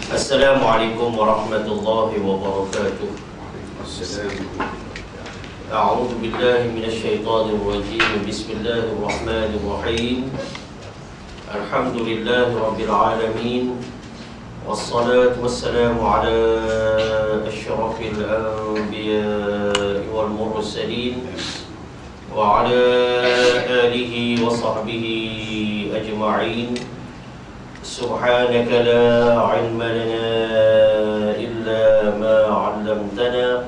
Assalamualaikum warahmatullahi wabarakatuh. A'udzu billahi minasyaitonir rajim. Bismillahirrahmanirrahim. Alhamdulillahi rabbil alamin. Wassalatu wassalamu ala asyrafil anbiya'i wal mursalin wa ala alihi wa sahbihi ajma'in. Subhanaka la ilma lana illa ma 'allamtana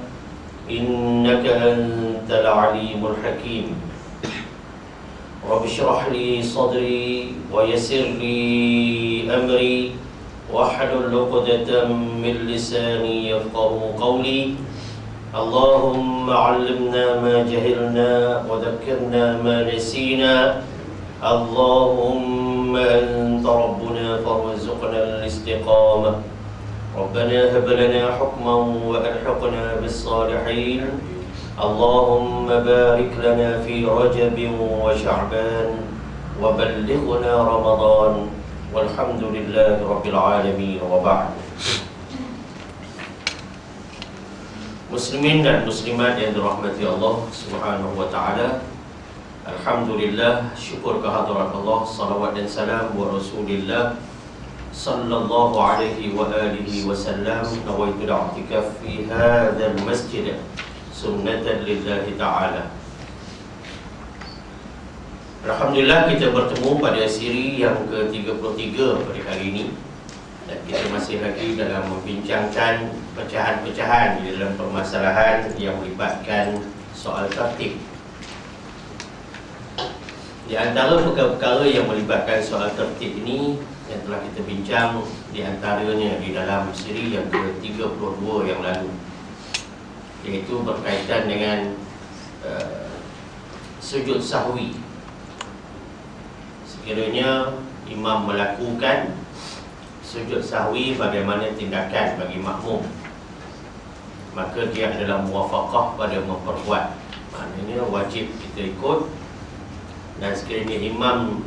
innaka antal alimul hakim. Rabbi shrah li sadri wa yassir li amri wahlul 'uqdatam min lisani yafqahu qawli. Allahumma 'allimna ma jahilna wa dhakkirna ma nasina. Allahumma anta rabbuna farzuqna al-istiqamah. Rabbana hab lana hukman wa alhiqna bis-salihin. Allahumma barik lana fi Rajab wa Sya'ban wa ballighna Ramadan. Walhamdulillahi rabbil alamin wa ba'd. Muslimin dan muslimat yang dirahmati Allah Subhanahu wa taala. Alhamdulillah, syukur kehadirat Allah, salawat dan salam wa Rasulillah sallallahu alaihi wa alihi wasallam. Nawaitu al-i'tikaf fi hadzal masjid sunnatan lillahi ta'ala. Alhamdulillah, kita bertemu pada siri yang ke-33 pada hari ini. Dan kita masih lagi dalam membincangkan pecahan-pecahan di dalam permasalahan yang melibatkan soal tertib. Di antara perkara-perkara yang melibatkan soal tertib ini yang telah kita bincang, di antaranya di dalam siri yang ke-32 yang lalu, iaitu berkaitan dengan sujud sahwi. Sekiranya imam melakukan sujud sahwi, bagaimana tindakan bagi makmum? Maka dia adalah muwafaqah pada memperbuat. Maknanya wajib kita ikut. Dan sekiranya imam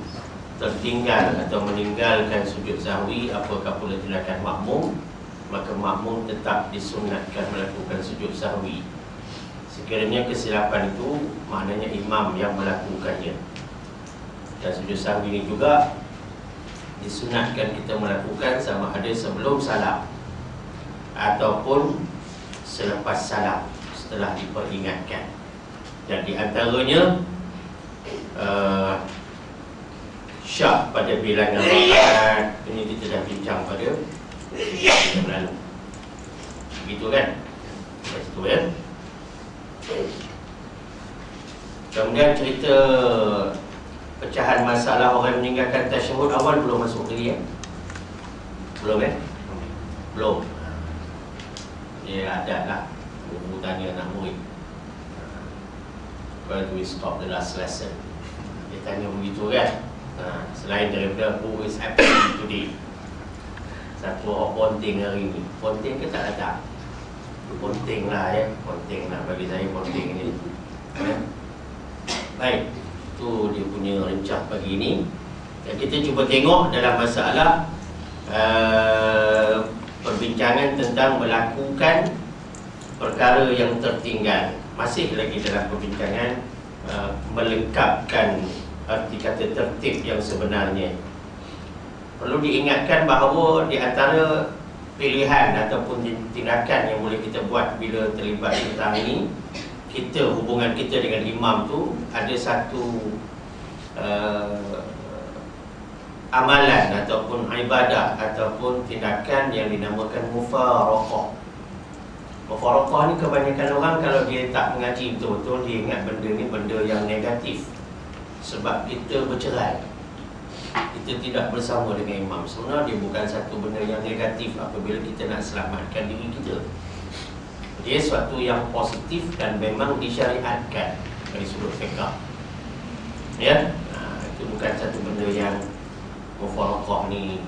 tertinggal atau meninggalkan sujud sahwi, apakah pula tindakan makmum? Maka makmum tetap disunatkan melakukan sujud sahwi. Sekiranya kesilapan itu, maknanya imam yang melakukannya. Dan sujud sahwi ini juga disunatkan kita melakukan sama ada sebelum salam ataupun selepas salam, setelah diperingatkan. Dan di antaranya syak pada bilangan rakaat. Ini kita dah bincang pada yang lalu. Begitu kan? Begitu kan? Kemudian cerita pecahan masalah orang meninggalkan tasyahud awal belum masuk lagi ya? Belum kan? Belum. Dia ada lah. Guru tanya anak murid, where do we stop the last lesson? Dia tanya begitu kan. Selain daripada who is absent today, satu orang ponting hari ni. Ponting ke tak datang? Ponting lah ya. Ponting lah, bagi saya ponting ni ya. Baik, itu dia punya rencah pagi ini. Dan kita cuba tengok dalam masalah perbincangan tentang melakukan perkara yang tertinggal. Masih lagi dalam perbincangan melengkapkan arti kata tertib yang sebenarnya. Perlu diingatkan bahawa di antara pilihan ataupun tindakan yang boleh kita buat bila terlibat tentang ini, kita, hubungan kita dengan imam tu, ada satu amalan ataupun ibadah ataupun tindakan yang dinamakan mufaraqah. Mufaraqah ni kebanyakan orang kalau dia tak mengaji betul-betul, dia ingat benda ni benda yang negatif. Sebab kita bercerai, kita tidak bersama dengan imam. Sebenarnya dia bukan satu benda yang negatif apabila kita nak selamatkan diri kita. Dia suatu yang positif dan memang disyariatkan dari sudut fiqh. Ya, itu bukan satu benda yang mufaraqah ni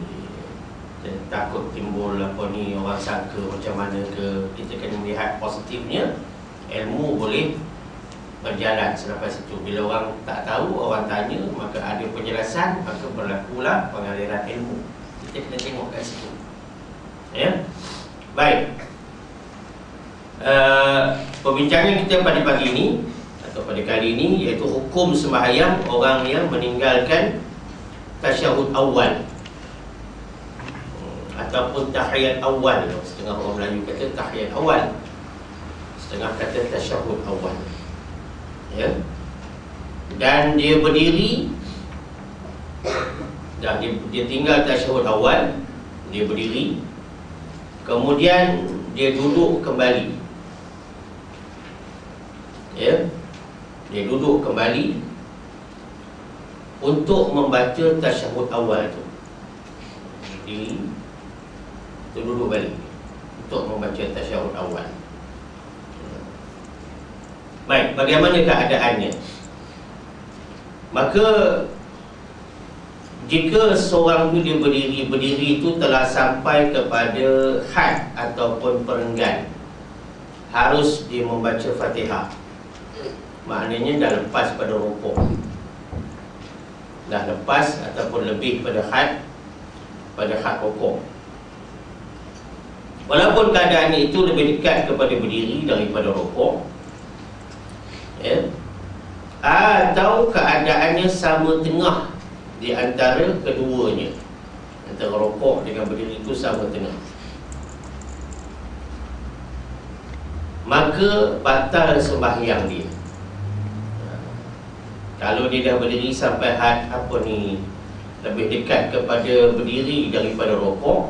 takut timbul apa ni, orang sangka macam mana ke. Kita kena melihat positifnya. Ilmu boleh berjalan selepas itu. Bila orang tak tahu, orang tanya, maka ada penjelasan, maka berlakulah pengaliran ilmu. Kita kena tengok kat situ Ya. Baik. Perbincangan kita pada pagi ini atau pada kali ini iaitu hukum sembahyang orang yang meninggalkan tasyahud awal ataupun tahiyat awal. Setengah orang Melayu kata tahiyat awal, setengah kata tasyahud awal. Ya. Dan dia berdiri, dah dia tinggal tasyahud awal, dia berdiri, kemudian dia duduk kembali. Ya. Dia duduk kembali untuk membaca tasyahud awal tu. Berdiri, tu duduk balik untuk membaca tasyahud awal. Baik, bagaimana keadaannya? Maka jika seorang tu dia berdiri itu telah sampai kepada had ataupun perenggan, harus dia membaca Fatihah. Maknanya dah lepas pada rukuk, dah lepas ataupun lebih pada had rukuk. Walaupun keadaan itu lebih dekat kepada berdiri daripada rukuk, ya, atau keadaannya sama tengah di antara keduanya, antara rukuk dengan berdiri itu sama tengah, maka batal sembahyang dia. Kalau dia dah berdiri sampai had lebih dekat kepada berdiri daripada rukuk,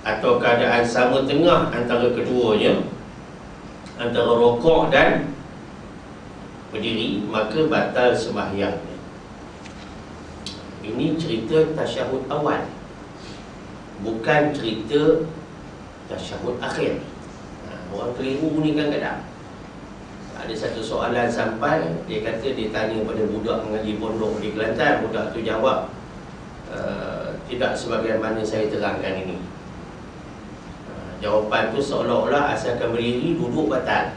atau keadaan sama tengah antara keduanya, antara rukuk dan berdiri, maka batal sembahyangnya. Ini cerita tasyahud awal, bukan cerita tasyahud akhir. Orang keliru ni kadang-kadang. Ada satu soalan sampai, dia kata dia tanya pada budak mengaji pondok di Kelantan. Budak tu jawab, tidak sebagaimana saya terangkan ini. Jawapan tu seolah-olah asalkan berdiri, duduk batal.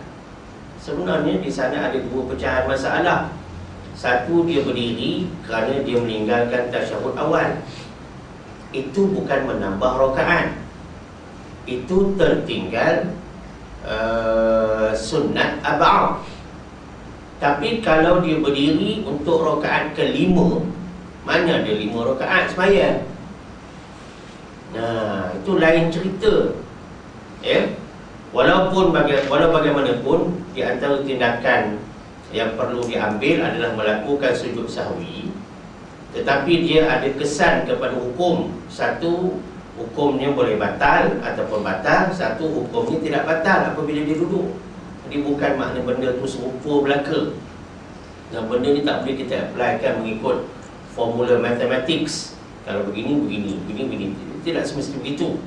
Sebenarnya di sana ada dua pecahan masalah. Satu, dia berdiri kerana dia meninggalkan tasyahud awal. Itu bukan menambah rakaat, itu tertinggal sunat ab'ad. Tapi kalau dia berdiri untuk rakaat ke-5, mana ada 5 rakaat sembahyang. Nah, itu lain cerita. Ya. Walau bagaimanapun, di antara tindakan yang perlu diambil adalah melakukan sujud sahwi, tetapi dia ada kesan kepada hukum. Satu, hukumnya boleh batal ataupun batal. Satu, hukumnya tidak batal apabila dia duduk. Jadi bukan makna benda tu serupa belaka. Dan benda ni tak boleh kita applykan mengikut formula mathematics. Kalau begini, begini. Tidak semestinya begitu.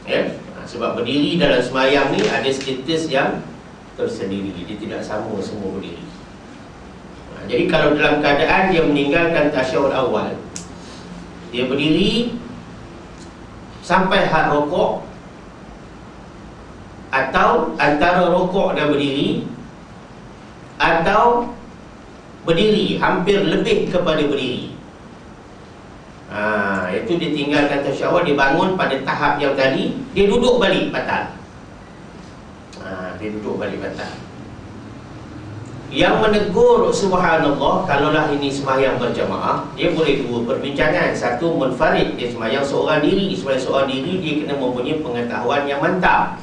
Ya? Sebab berdiri dalam sembahyang ni ada status yang tersendiri. Dia tidak sama semua berdiri. Jadi kalau dalam keadaan dia meninggalkan tasyahud awal, dia berdiri sampai had rukuk, atau antara rukuk dan berdiri, atau berdiri hampir lebih kepada berdiri, itu dia tinggalkan tasyahud, dia bangun pada tahap yang tadi, dia duduk balik batal. Dia duduk balik batal. Yang menegur subhanallah, kalaulah ini sembahyang berjamaah, dia boleh dua perbincangan. Satu, munfarid, dia sembahyang seorang diri. Sembahyang seorang diri, dia kena mempunyai pengetahuan yang mantap.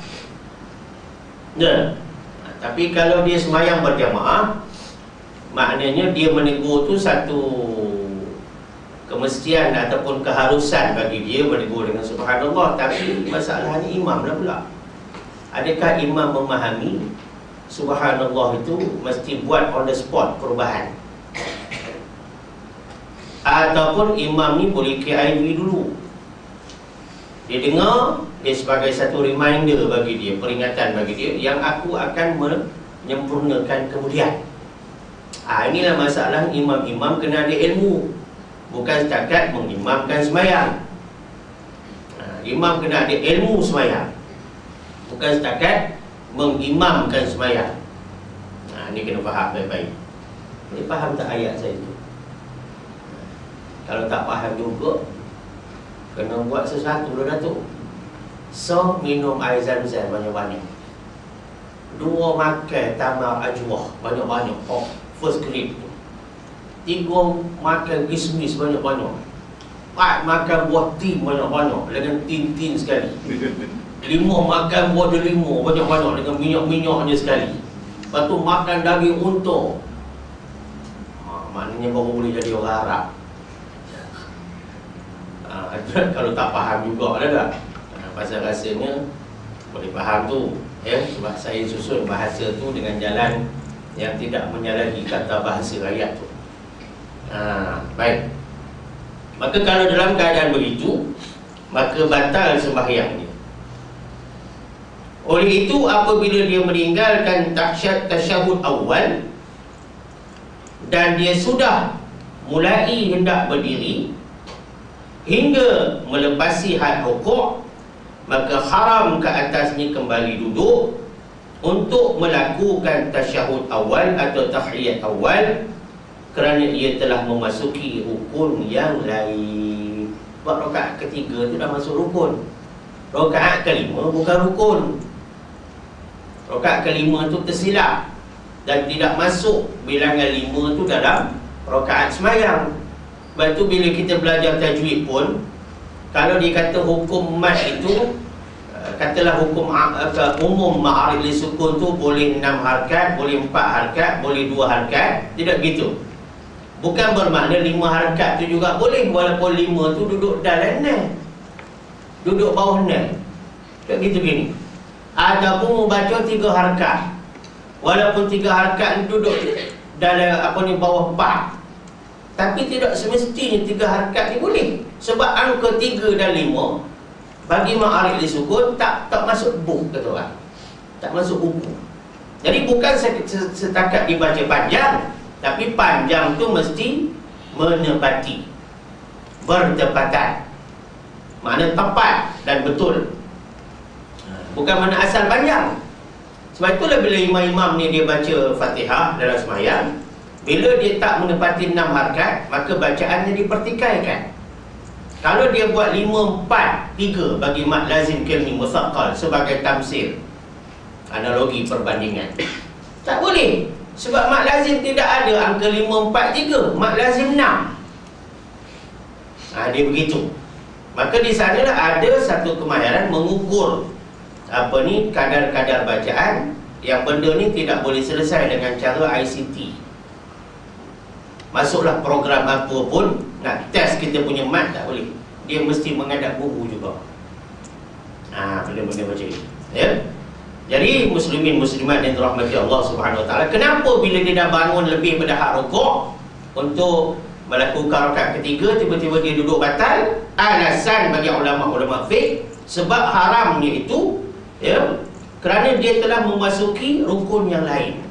Tapi kalau dia sembahyang berjamaah, maknanya dia menegur tu satu kemestian ataupun keharusan bagi dia menegur dengan subhanallah. Tapi masalahnya imam lah pula. Adakah imam memahami subhanallah itu mesti buat on the spot perubahan, ataupun imam ni boleh KIV dulu, dia dengar, dia sebagai satu reminder bagi dia, peringatan bagi dia, yang aku akan menyempurnakan kemudian. Inilah masalah imam-imam kena ada ilmu, bukan setakat mengimamkan sembahyang. Imam kena ada ilmu sembahyang, bukan setakat mengimamkan sembahyang. Ini kena faham baik-baik. Ini faham tak ayat saya tu? Kalau tak faham juga, kena buat sesuatu dah Datuk. So, minum air zam-zam banyak-banyak. 2 makan tamar ajwah banyak-banyak, first grade tu. 3 makan kismis banyak-banyak. 4 makan buah tin banyak-banyak dengan tin-tin sekali. 5 makan buah delima banyak-banyak dengan minyak-minyaknya sekali. Lepas tu makan daging unta. Maknanya baru boleh jadi orang Arab. Kalau tak faham juga ada tak? Pasal rasanya boleh faham tu, sebab saya susun bahasa tu dengan jalan yang tidak menyalahi kata bahasa rakyat tu. Baik. Maka kalau dalam keadaan begitu, maka batal sembahyang dia. Oleh itu, apabila dia meninggalkan tasyahud awal dan dia sudah mulai hendak berdiri hingga melepasi had rukuk, maka haram ke atasnya kembali duduk untuk melakukan tasyahud awal atau tahiyat awal, kerana ia telah memasuki rukun yang lain. Sebab rakaat ketiga tu dah masuk rukun. Rakaat kelima bukan rukun. Rakaat kelima tu tersilap dan tidak masuk bilangan 5 tu dalam rakaat semayang. Sebab tu bila kita belajar tajwid pun, kalau dia kata hukum mat itu, katalah hukum umum ma'arif li sukun tu boleh 6 harakat, boleh 4 harakat, boleh 2 harakat. Tidak gitu. Bukan bermakna 5 harakat tu juga boleh, walaupun 5 tu duduk dalam 6, duduk bawah 6. Tak gitu gini. Ataupun membaca 3 harakat, walaupun 3 harakat duduk dalam bawah 4. Tapi tidak semestinya 3 harakat ni boleh. Sebab angka 3 dan 5 bagi ma'arif li sukun tak masuk buku, kata orang. Tak masuk buku. Jadi bukan setakat dibaca panjang, tapi panjang tu mesti menepati, bertepatan. Makna tepat dan betul. Bukan mana asal panjang. Sebab itulah bila imam-imam ni dia baca Fatihah dalam sembahyang, bila dia tak menepati 6 harakat, maka bacaannya dipertikaikan. Kalau dia buat 5, 4, 3 bagi mat lazim kelmi musaqqal sebagai tamsil, analogi perbandingan, tak boleh. Sebab mat lazim tidak ada angka 5, 4, 3. Mat lazim 6. Dia begitu. Maka di sanalah ada satu kemahiran mengukur kadar-kadar bacaan, yang benda ni tidak boleh selesai dengan cara ICT. Masuklah program apa pun, nak test kita punya mat tak boleh. Dia mesti menghadap guru juga. Benda-benda macam ni. Ya. Jadi muslimin muslimat yang dirahmati Allah Subhanahu Wa Taala, kenapa bila dia dah bangun lebih pada hak rukuk untuk melakukan rakaat ketiga, tiba-tiba dia duduk batal? Alasan bagi ulama-ulama fiqh, sebab haramnya itu, kerana dia telah memasuki rukun yang lain.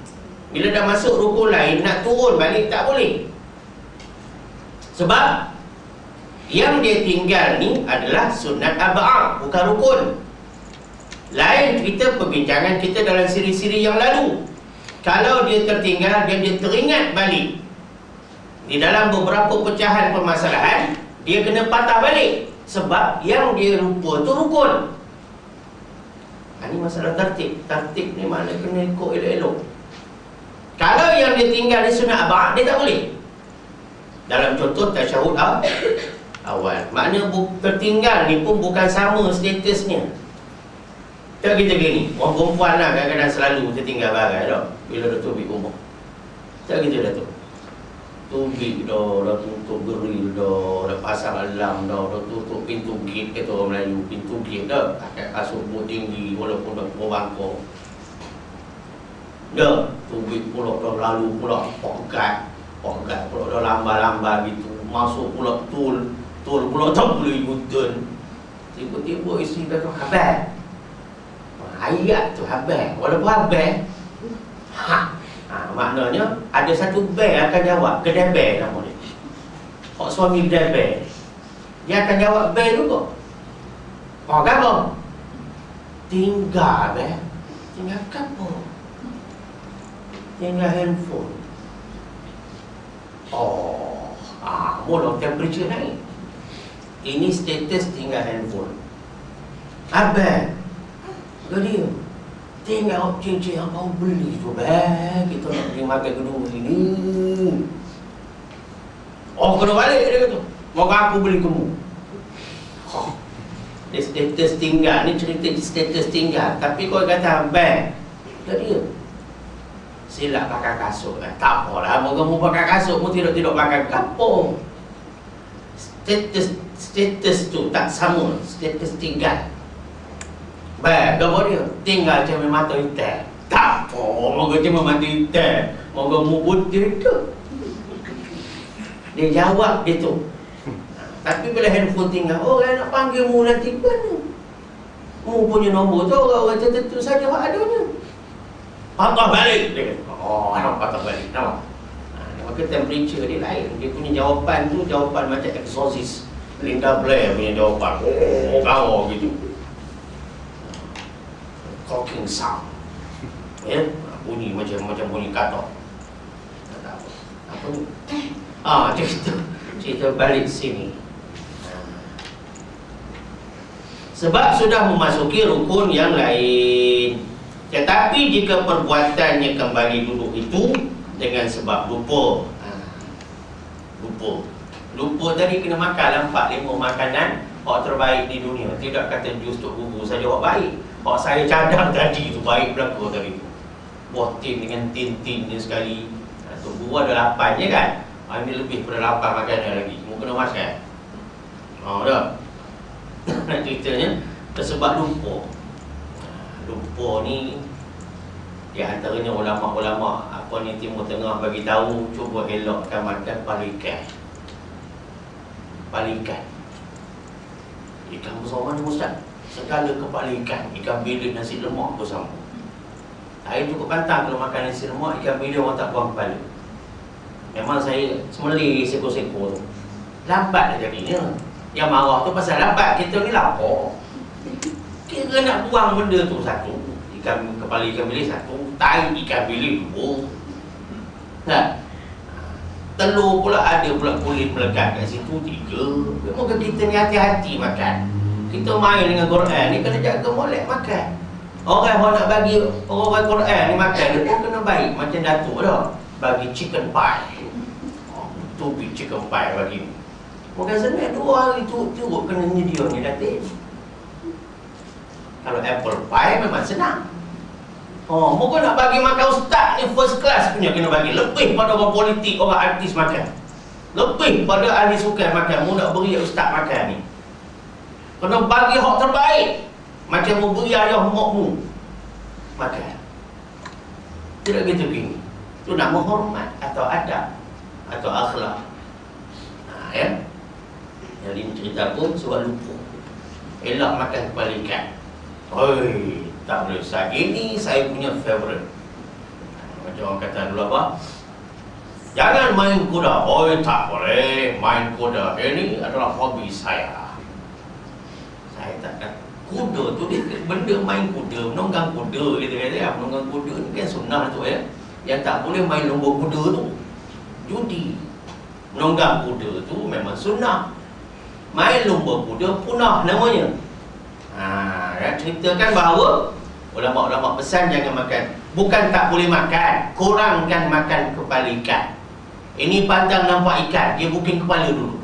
Bila dah masuk rukun lain, nak turun balik tak boleh. Sebab yang dia tinggal ni adalah sunat ab'ah, bukan rukun. Lain cerita perbincangan kita dalam siri-siri yang lalu. Kalau dia tertinggal dan dia teringat balik di dalam beberapa pecahan permasalahan, dia kena patah balik. Sebab yang dia lupa tu rukun. Ini masalah tertib. Tertib ni mana kena ikut elok-elok. Kalau yang dia tinggal di sunat ab'ah, dia tak boleh. Dalam contoh tasyahud awal, makna tertinggal ni pun bukan sama statusnya. Tak kita gini, orang perempuan lah kadang-kadang selalu tertinggal barang tak? Bila dah tubik rumah, tak kita dah tu tubik dah tutup geril dah pasang alam dah tutup pintu gate, kata orang Melayu, pintu gate dah pakai kasut buat tinggi walaupun dah berbangkok dah, tubik pula dah lalu pula pokat pula dah lambat-lambat gitu, masuk pula tol pula tak boleh U-turn. Tiba-tiba isteri kata habis ayat tu habis, walaupun habis maknanya ada satu bel akan jawab, kedai bel nama dia. Hak suami kedai bel, dia akan jawab bel juga. Apa? Tinggal bel. Tinggal apa? Tinggal handphone. Mula temperature naik. Ini status tinggal handphone. Abang, kau dia tengok cincin yang kau beli tu, bang. Kita nak pergi makan kedua ini. Oh, kena balik dia kata. Mau aku beli kamu. Dia status tinggal. Ni cerita status tinggal. Tapi kau kata, bang, kau dia silap pakai kasut. Tak apalah, kamu pakai kasut, kamu tidak pakai kapur. Status tu tak sama. Status tinggal. Baik, gambar dia tinggal macam mata hitam. Tak apa, moga cuma mata hitam. Moga mu putih tu. Dia jawab gitu. Tapi bila handphone tinggal, orang nak panggil mu nanti mana? Mu punya nombor tu orang tertentu saja adanya. Patah balik dia kata. Oh, nak patah balik. Nampak? Maka temperature dia lain. Dia punya jawapan tu jawapan macam exorcist. Linda Blair punya jawapan. Oh, kau gitu. Talking sound, ya, bunyi macam bunyi katok. Tak apa ni? Cerita balik sini. Sebab sudah memasuki rukun yang lain. Tetapi jika perbuatannya kembali duduk itu dengan sebab lupa. Lupa tadi kena makan 4-5 makanan awak terbaik di dunia. Tidak kata jus tok bubu saja awak baik. Awak saya cadang tadi tu baik belaka tadi tu. Buah tin dengan tin-tin dia sekali. Tok bubu ada 8 je kan. Ini lebih pada 8 makanan lagi. Mu kena makan. Dah. Nak ceritanya tersebab lupa. Lupa ni di antaranya ulama-ulama apa ni Timur Tengah bagi tahu cuba elokkan makan palikan. Palikan. Ikan besar mana Ustaz? Segala kepala ikan. Ikan bilis nasi lemak bersama. Saya cukup pantang kalau makan nasi lemak, ikan bilis orang tak buang kepala. Memang saya semelih seko-seko tu. Lambat dah jadinya. Yang marah tu pasal lambat. Kita ni lapar. Kira nak buang benda tu satu. Kepala ikan bilis satu. Tai ikan bilis dua. Nah, telur pula ada pula kulit melekat kat situ 3. Moga kita ni hati-hati makan. Kita main dengan Quran ni kena jaga molek makan. Orang nak bagi orang Quran ni makan dia pun kena baik macam Datuk dah. Bagi chicken pie. Tu chicken pie bagi. Bukan senang 2 hari tu cukup kena nyedia ni Datuk. Kalau apple pie memang senang. Moga nak bagi makan ustaz ni first class punya kena bagi. Lebih pada orang politik, orang artis makan. Lebih pada ahli sukan makan. Mu nak beri ustaz makan ni. Kena bagi hak terbaik. Macam mu beri ayah mokmu makan. Tidak gitu gini. Itu nak menghormat atau adab atau akhlak. Ya. Jadi ini cerita pun sebab lupa. Elak makan kepala ikan. Oi, tak boleh. Ini saya punya favourite. Macam orang kata dulu apa? Jangan main kuda. Oi, tak boleh main kuda. Ini adalah hobi saya. Saya tak kata kuda tu dia benda main kuda, menunggang kuda gitu kata. Menunggang kuda ni kan sunnah tu ya. Yang tak boleh main lomba kuda tu judi. Menunggang kuda tu memang sunnah. Main lomba kuda punah namanya. Ceritakan bahawa ulama-ulama pesan jangan makan. Bukan tak boleh makan, kurangkan makan kepala ikan. Ini pandang nampak ikan, dia buking kepala dulu.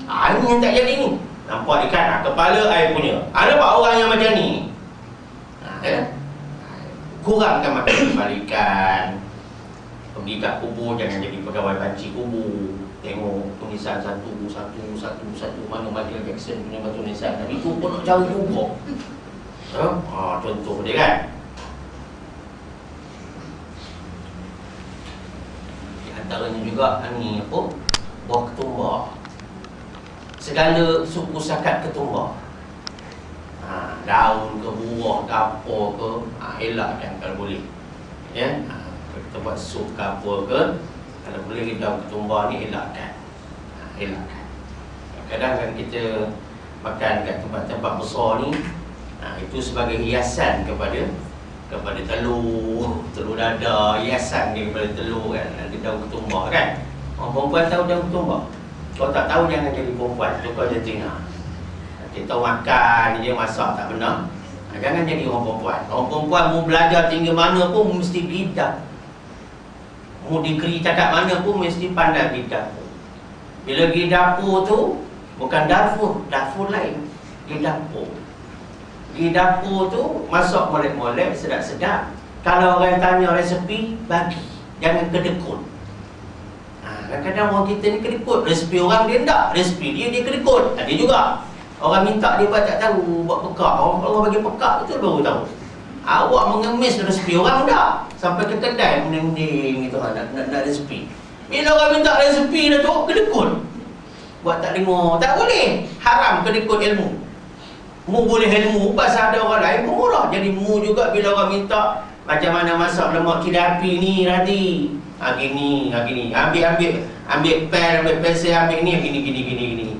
Ini yang tak jadi ni. Nampak ikan, kepala air punya. Ada pak orang yang macam ni. Kurangkan makan kepala ikan. Pergi kat kubur, jangan jadi pegawai banci kubur. Tengok tulisan satu mana Michael Jackson punya batu nisan. Dan itu pun nak cari kubur. Contoh dia kan. Di antaranya juga ni apa? Buah ketumbar. Segala suku sakat ketumbar. Daun ke buah ke apa ke, elakkan kalau boleh. Ya. Kita buat sup ke apa ke, kalau boleh daun ketumbar ni elakkan. Elakkan. Kadang kan kita makan kat tempat-tempat besar ni, itu sebagai hiasan kepada telur dadar, hiasan dia kepada telur kan, ada daun ketumbar kan. Orang perempuan tahu daun ketumbar. Kalau tak tahu jangan jadi perempuan, tu kau jantina. Kita makan je, masak tak benar. Jangan jadi orang perempuan. Orang perempuan mau belajar tinggi mana pun mesti bidak. Mau degree cakap mana pun mesti pandai bidak. Bila pergi dapur tu, bukan Darfur, Darfur lain. Di dapur. Di dapur tu, masak molek-molek, sedap-sedap. Kalau orang tanya resepi, bagi. Jangan kedekut. Kadang-kadang orang kita ni kedekut. Resepi orang dia tak. Resepi dia kedekut. Ada juga. Orang minta dia buat tak tahu, buat pekak. Orang bagi pekak betul baru tahu. Awak mengemis resepi orang tak? Sampai ke kedai menending gitu nak resepi. Bila orang minta resepi dah tu, kedekut. Buat tak dengar. Tak boleh. Haram kedekut ilmu. Mu boleh ilmu, pasal ada orang lain pun murah. Jadi mu juga bila orang minta macam mana masak lemak kidapi ni nanti. Gini. Ambil pen, ambil pensel, ambil ni, gini.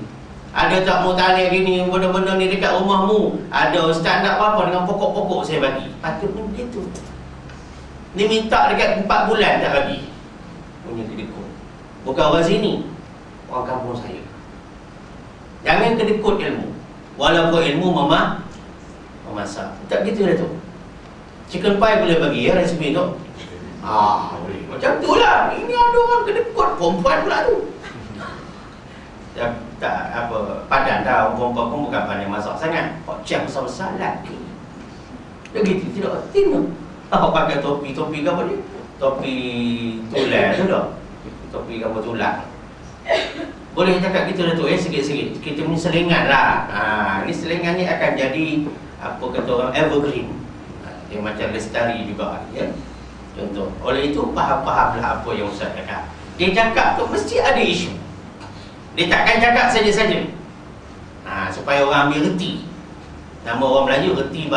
Ada tak mu tanya gini, benda-benda ni dekat rumahmu? Ada ustaz nak apa dengan pokok-pokok saya bagi. Patutnya begitu. Ni minta dekat 4 bulan tak bagi. Punya kedekut. Bukan orang sini, orang kampung saya. Jangan kedekut ilmu. Walaupun ilmu memasak. Tak gitu dah tu. Chicken pie boleh bagi ya resipi tu. Boleh. Macam tu lah. Ini ada orang kedekut. Perempuan pula tu. Tak apa, padan dah. Perempuan pun bukan pandai masak sangat. Cek besar-besar lagi. Begitu tidak tina. Pakai topi ke apa ni? Topi tulang tu dah. Topi gambar tulang. Boleh cakap kita dah tu sikit-sikit. Kita punya selingan lah. Ini selingan ni akan jadi apa kata orang evergreen. Dia macam lestari juga ya. Contoh. Oleh itu faham-fahamlah apa yang Ustaz cakap. Dia cakap tu mesti ada isu. Dia takkan cakap saja-saja. Supaya orang ambil reti. Nama orang Melayu reti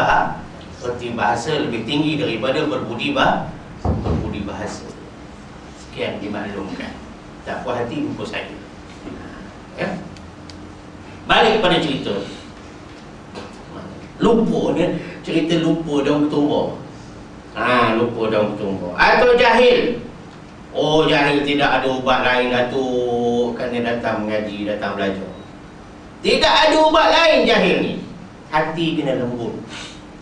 bahasa lebih tinggi daripada berbudi bahasa. Sekian dimaklumkan. Tak puas hati buku saya. Ya. Balik pada cerita. Lupa ni, cerita lupa daun ketumbar. Lupa daun ketumbar. Atau jahil. Jahil tidak ada ubat lain Datuk. Kan dia datang mengaji, datang belajar. Tidak ada ubat lain jahil ni. Hati kena lembut.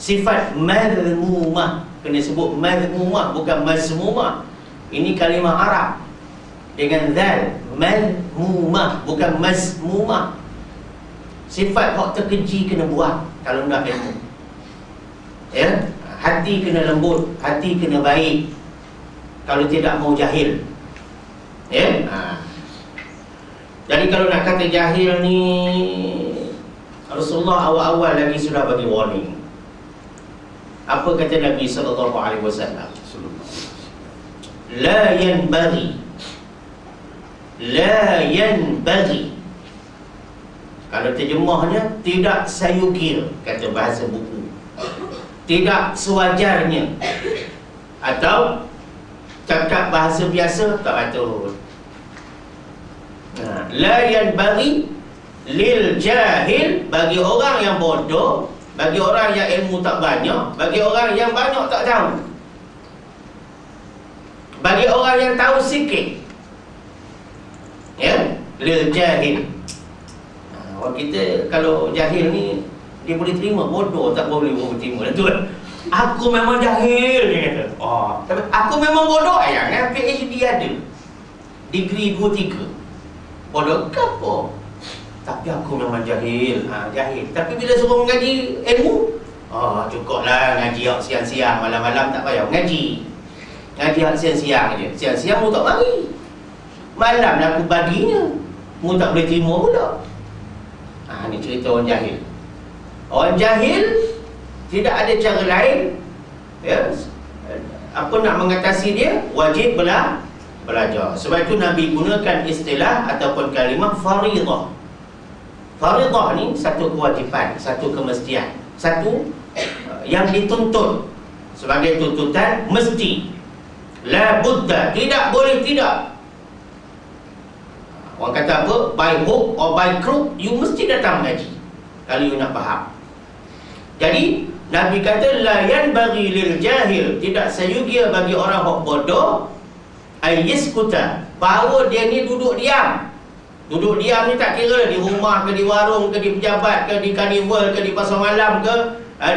Sifat mazmumah. Kena sebut mazmumah, bukan mazmumah. Ini kalimah Arab. Dengan zal. Mazmumah, bukan mazmumah. Sifat hak terkeji kena buat kalau nak ilmu. Ya, hati kena lembut, hati kena baik. Kalau tidak mau jahil. Ya. Jadi kalau nak kata jahil ni, Rasulullah awal-awal lagi sudah bagi warning. Apa kata Nabi SAW? La yanbaghi. Kalau terjemahnya, tidak sayugir, kata bahasa buku. Tidak sewajarnya. Atau cakap bahasa biasa tak patut. La yanbaghi lil jahil, bagi orang yang bodoh, bagi orang yang ilmu tak banyak, bagi orang yang banyak tak tahu, bagi orang yang tahu sikit. Ya, lil jahil. Orang kita kalau jahil ni dia boleh terima, bodoh tak boleh terima. Betul. Aku memang jahil, dia kata. Tapi aku memang bodoh. Yang PhD ada, degree 2-3. Bodoh ke apa? Tapi aku memang jahil. Jahil. Tapi bila suruh mengaji ilmu, cukuplah ngaji siang-siang, malam-malam tak payah ngaji. Ngaji siang-siang je. Siang-siang mu tak bagi. Malam lah aku baginya. Mu tak boleh terima pula. Ni cerita orang jahil. Orang jahil tidak ada cara lain, ya, apa nak mengatasi dia, wajib belajar. Sebab itu Nabi gunakan istilah ataupun kalimah faridah. Faridah ni satu kewajipan, satu kemestian, satu yang dituntut sebagai tuntutan mesti. La budda, tidak boleh tidak. Orang kata apa? By hook or by crook, you mesti datang mengaji kalau you nak faham. Jadi Nabi kata la yanbaghi lil jahil, tidak sayugia bagi orang hok bodoh, ayyiskuta, bahawa dia ni duduk diam. Duduk diam ni tak kira di rumah ke, di warung ke, di pejabat ke, di karnival ke, di pasar malam ke,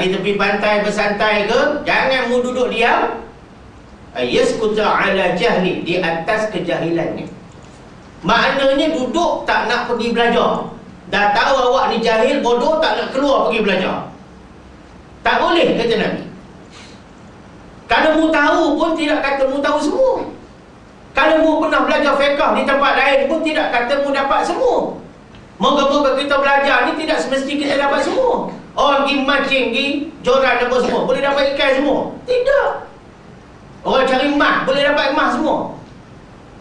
di tepi pantai bersantai ke, jangan mu duduk diam. Yaskuta ala jahli, di atas kejahilannya. Maknanya duduk tak nak pergi belajar. Dah tahu awak ni jahil, bodoh, tak nak keluar pergi belajar. Tak boleh, kata Nabi. Kalau mu tahu pun tidak kata mu tahu semua. Kalau mu pernah belajar fiqh di tempat lain pun tidak kata mu dapat semua. Moga-moga kita belajar ni tidak semesti kita dapat semua. Orang pergi mancing, pergi joran apa semua, boleh dapat ikan semua? Tidak. Orang cari emas, boleh dapat emas semua?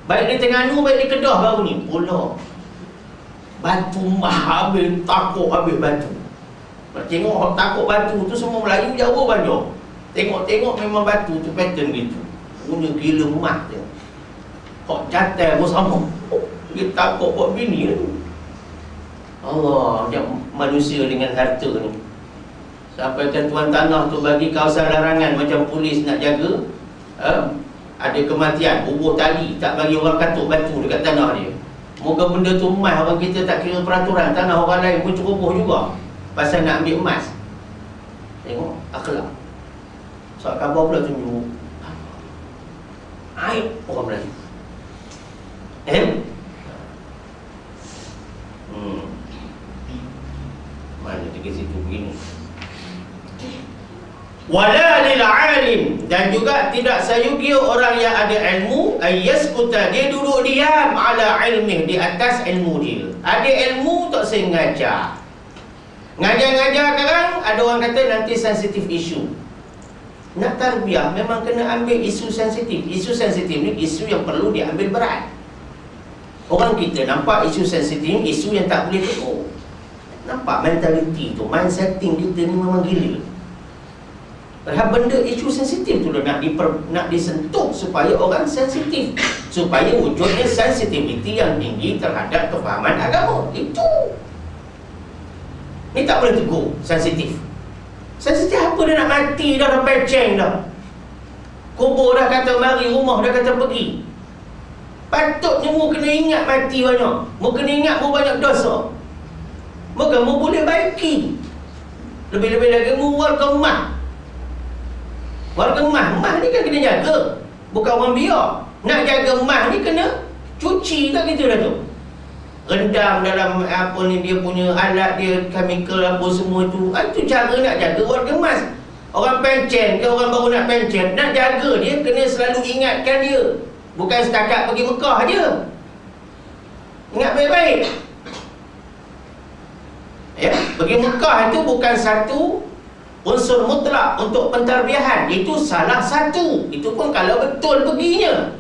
Baik di Terengganu, baik di Kedah baru ni. Pula batu mah habis, takut habis batu. Nak tengok orang takut batu tu semua Melayu jauh banyak. Tengok-tengok memang batu tu pattern gitu. Punya gila emas dia. Kok jatuh pun sama. Dia takut buat bini tu. Allah, macam manusia dengan harta ni. Sampaikan tuan tanah tu bagi kawasan larangan macam polis nak jaga. Ada kematian, bubuh tali, tak bagi orang katuk batu dekat tanah dia. Moga benda tu emas, orang kita tak kira peraturan. Tanah orang lain pun ceroboh juga pasal nak ambil emas. Tengok akhlak. Soal khabar pula tunjuk aib orang Melayu. Mana dia situ begini. Wala lil alim, dan juga tidak sayugi orang yang ada ilmu ayyaskuta, dia duduk diam ala ilmih, di atas ilmu dia. Ada ilmu tak saya ngajar. Ngajar-ngajar sekarang ada orang kata nanti sensitif isu. Nak tarbiyah memang kena ambil isu sensitif. Isu sensitif ni isu yang perlu diambil berat. Orang kita nampak isu sensitif, isu yang tak boleh tegur. Nampak mentaliti tu, mind setting kita ni memang gila. Padahal benda isu sensitif tu nak disentuh supaya orang sensitif, supaya wujudnya sensitivity yang tinggi terhadap kefahaman agama. Itu ni tak boleh tegur, sensitif. Sensitif apa, dia nak mati dah penceng dah. Kubur dah kata mari, rumah dah kata pergi. Patutnya mu kena ingat mati banyak. Mu kena ingat mu banyak dosa. Maka mu boleh baiki. Lebih-lebih lagi mu warga emas. Warga emas, emas ni kan kena jaga, bukan orang biar. Nak jaga emas ni kena cuci tak gitu dah tu. Rendam dalam apa ni dia punya alat dia, chemical apa semua tu. Itu cara nak jaga warga emas. Orang pencen ke orang baru nak pencen, nak jaga dia kena selalu ingatkan dia. Bukan setakat pergi Mekah je. Ingat baik-baik. Ya, pergi Mekah itu bukan satu unsur mutlak untuk pentarbiahan. Itu salah satu. Itu pun kalau betul perginya.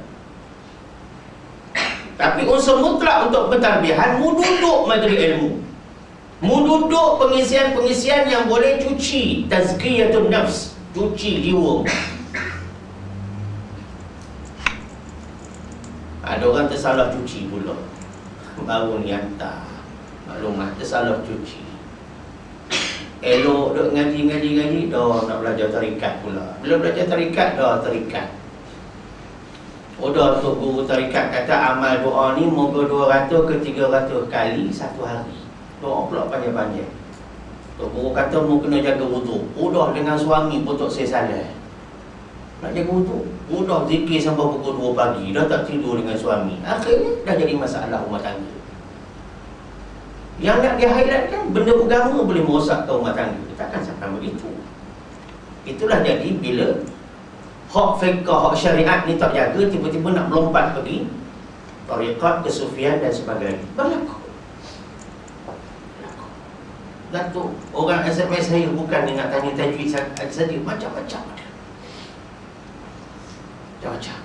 Tapi unsur mutlak untuk pentarbiahan, mu duduk majlis ilmu. Mu duduk pengisian-pengisian yang boleh cuci tazkiyatun nafs, cuci jiwa. Ada orang tersalah cuci pula. Baru ni hantar maklumat tersalah cuci. Elok duk ngaji, dah nak belajar tarikat pula. Bila belajar tarikat, dah tarikat. Udah tu guru tarikat kata amal doa ni moga 200 ke 300 kali satu hari. Doa pula panjang-panjang. Tu guru kata mu kena jaga wuduk. Udah dengan suami pun tak saya salah. Nak jaga wuduk. Udah zikir sampai pukul 2 pagi, dah tak tidur dengan suami. Akhirnya dah jadi masalah rumah tangga. Yang nak di-highlightkan, benda agama boleh merosakkan rumah tangga. Takkan sampai begitu. Itulah jadi bila hak fiqh, hak syariat ni tak jaga, tiba-tiba nak melompat pergi tariqat, kesufian dan sebagainya. Berlaku. Datuk, orang SMS saya bukan dia nak tanya tajwid saja, macam-macam ada. Macam-macam.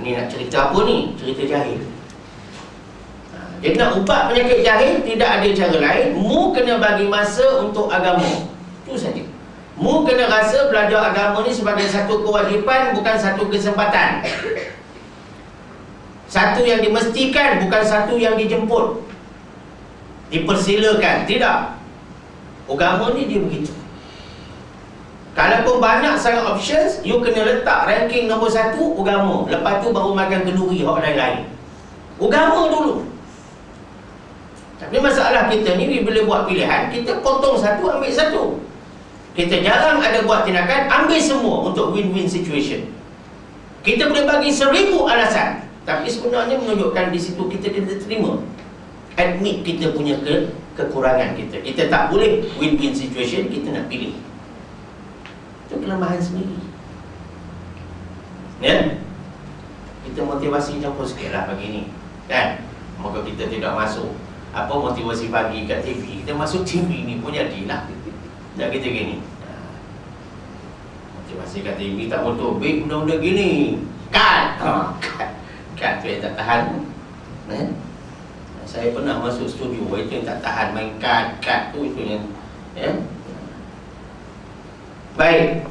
Ni nak cerita apa ni? Cerita jahil. Dia nak ubat penyakit jahil, tidak ada cara lain. Mu kena bagi masa untuk agama. Itu saja. Mu kena rasa belajar agama ni sebagai satu kewajipan, bukan satu kesempatan. Satu yang dimestikan, bukan satu yang dijemput, dipersilakan. Tidak. Agama ni dia begitu. Kalau pun banyak sangat options, you kena letak ranking nombor 1 agama. Lepas tu baru makan kenduri hak lain-lain. Agama dulu. Tapi masalah kita ni, bila buat pilihan, kita potong satu, ambil satu. Kita jarang ada buat tindakan ambil semua untuk win-win situation. Kita boleh bagi 1000 alasan, tapi sebenarnya menunjukkan di situ kita kena terima, admit kita punya kekurangan kita. Kita tak boleh win-win situation, kita nak pilih. Itu kelemahan sendiri. Ya, kita motivasi campur sikit lah pagi ni, kan? Moga kita tidak masuk apa motivasi pagi kat TV, kita masuk TV ni pun jadilah. Tak kita gini, motivasi kat TV tak betul, baik benda-benda gini, cut, cut tu yang tak tahan. Saya pernah masuk studio, itu yang tak tahan, main cut tu, itu yang baik.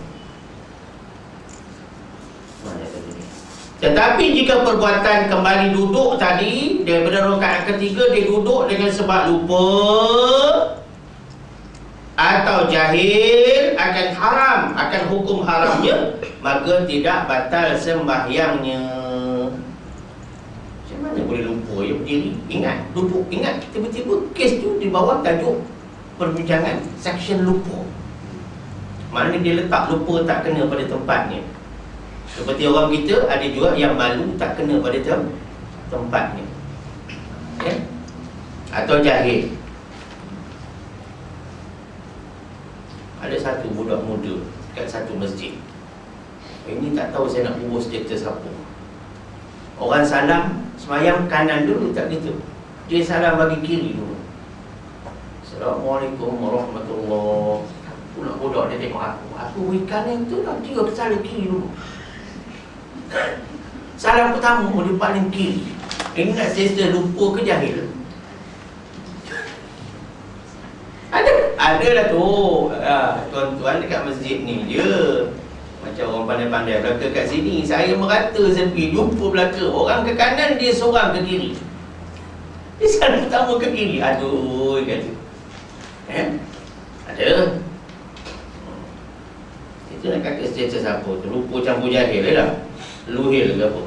Tetapi jika perbuatan kembali duduk tadi, daripada rakaat ketiga dia duduk dengan sebab lupa atau jahil akan haram, akan hukum haramnya, maka tidak batal sembahyangnya. Macam mana boleh lupa ya berdiri? Ingat, duduk, ingat. Tiba-tiba kes tu di bawah tajuk perbincangan section lupa. Maknanya dia letak lupa tak kena pada tempatnya. Seperti orang kita, ada juga yang malu tak kena pada tempatnya, ya? Atau jahil. Ada satu budak muda kat satu masjid. Ini tak tahu saya nak urus status apa. Orang salam semayang kanan dulu, tak gitu. Dia salam bagi kiri dulu. Assalamualaikum warahmatullahi. Pula budak dia tengok aku. Aku beri kanan tu dah, dia salam kiri dulu. Salam pertama dia paling kiri. Ingat saya lupa ke jahil? Ada lah tu. Tuan-tuan dekat masjid ni je macam orang pandai-pandai belaka kat sini. Saya merata sepi, jumpa belaka. Orang ke kanan, dia seorang ke kiri. Dia salam pertama ke kiri. Aduh, kata. Ada. Itu nak kata status apa tu? Lupa campur jahil lah. Luhil ke apa?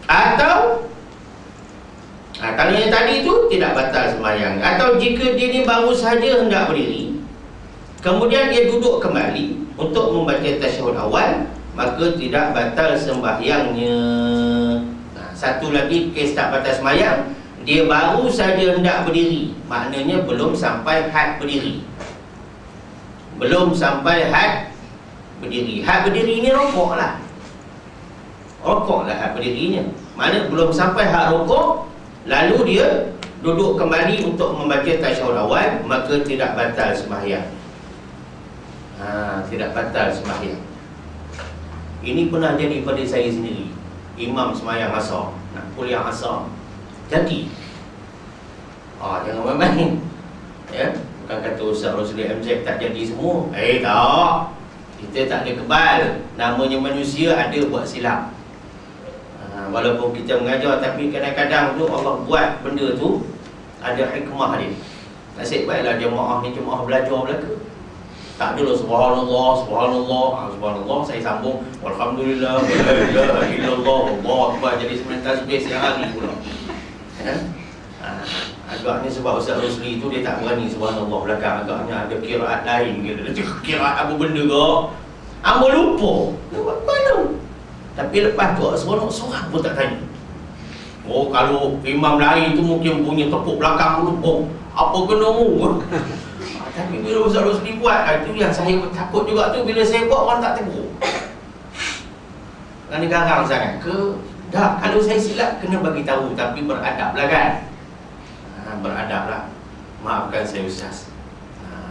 Atau kalau yang tadi tu tidak batal sembahyang. Atau jika dia ni baru saja hendak berdiri, kemudian dia duduk kembali untuk membaca tasyahud awal, maka tidak batal sembahyangnya. Satu lagi kes tak batal sembahyang, dia baru saja hendak berdiri, maknanya belum sampai had berdiri. Belum sampai had berdiri. Had berdiri ni rokok lah. Rokok lah had berdirinya. Mana belum sampai had rokok, lalu dia duduk kembali untuk membaca tasyahud awal, maka tidak batal sembahyang. Tidak batal sembahyang. Ini pernah jadi pada saya sendiri. Imam sembahyang asar, nak kuliah asar, jadi jangan main-main, ya. Bukan kata Ustaz Rosli MZ tak jadi semua. Tak. Kita tak ada kebal. Namanya manusia ada buat silap. Walaupun kita mengajar, tapi kadang-kadang tu Allah buat benda tu ada hikmah dia. Nasib baiklah jemaah ni jemaah belajar belaka. Tak adalah subhanallah, subhanallah, subhanallah, saya sambung alhamdulillah, la ilaha illallah, Allahu akbar, jadi 9 tasbih sehari pula. Agaknya sebab Ustaz Rosli tu dia tak berani subhanallah belakang, agaknya ada kiraat lain gitu. Kiraat apa benda ke? Amba lupa. Mana? Tapi lepas tu subhanallah seorang pun tak tanya. Kalau imam lain tu mungkin punya tepuk belakang lupa. Apa kena mu? Tapi bila Ustaz Rosli buat, itu yang saya takut juga tu. Bila saya buat, orang tak tegur. Kerana garang sangat ke? Dah, kalau saya silap, kena bagi tahu. Tapi beradablah kan? Beradablah. Maafkan saya Ustaz.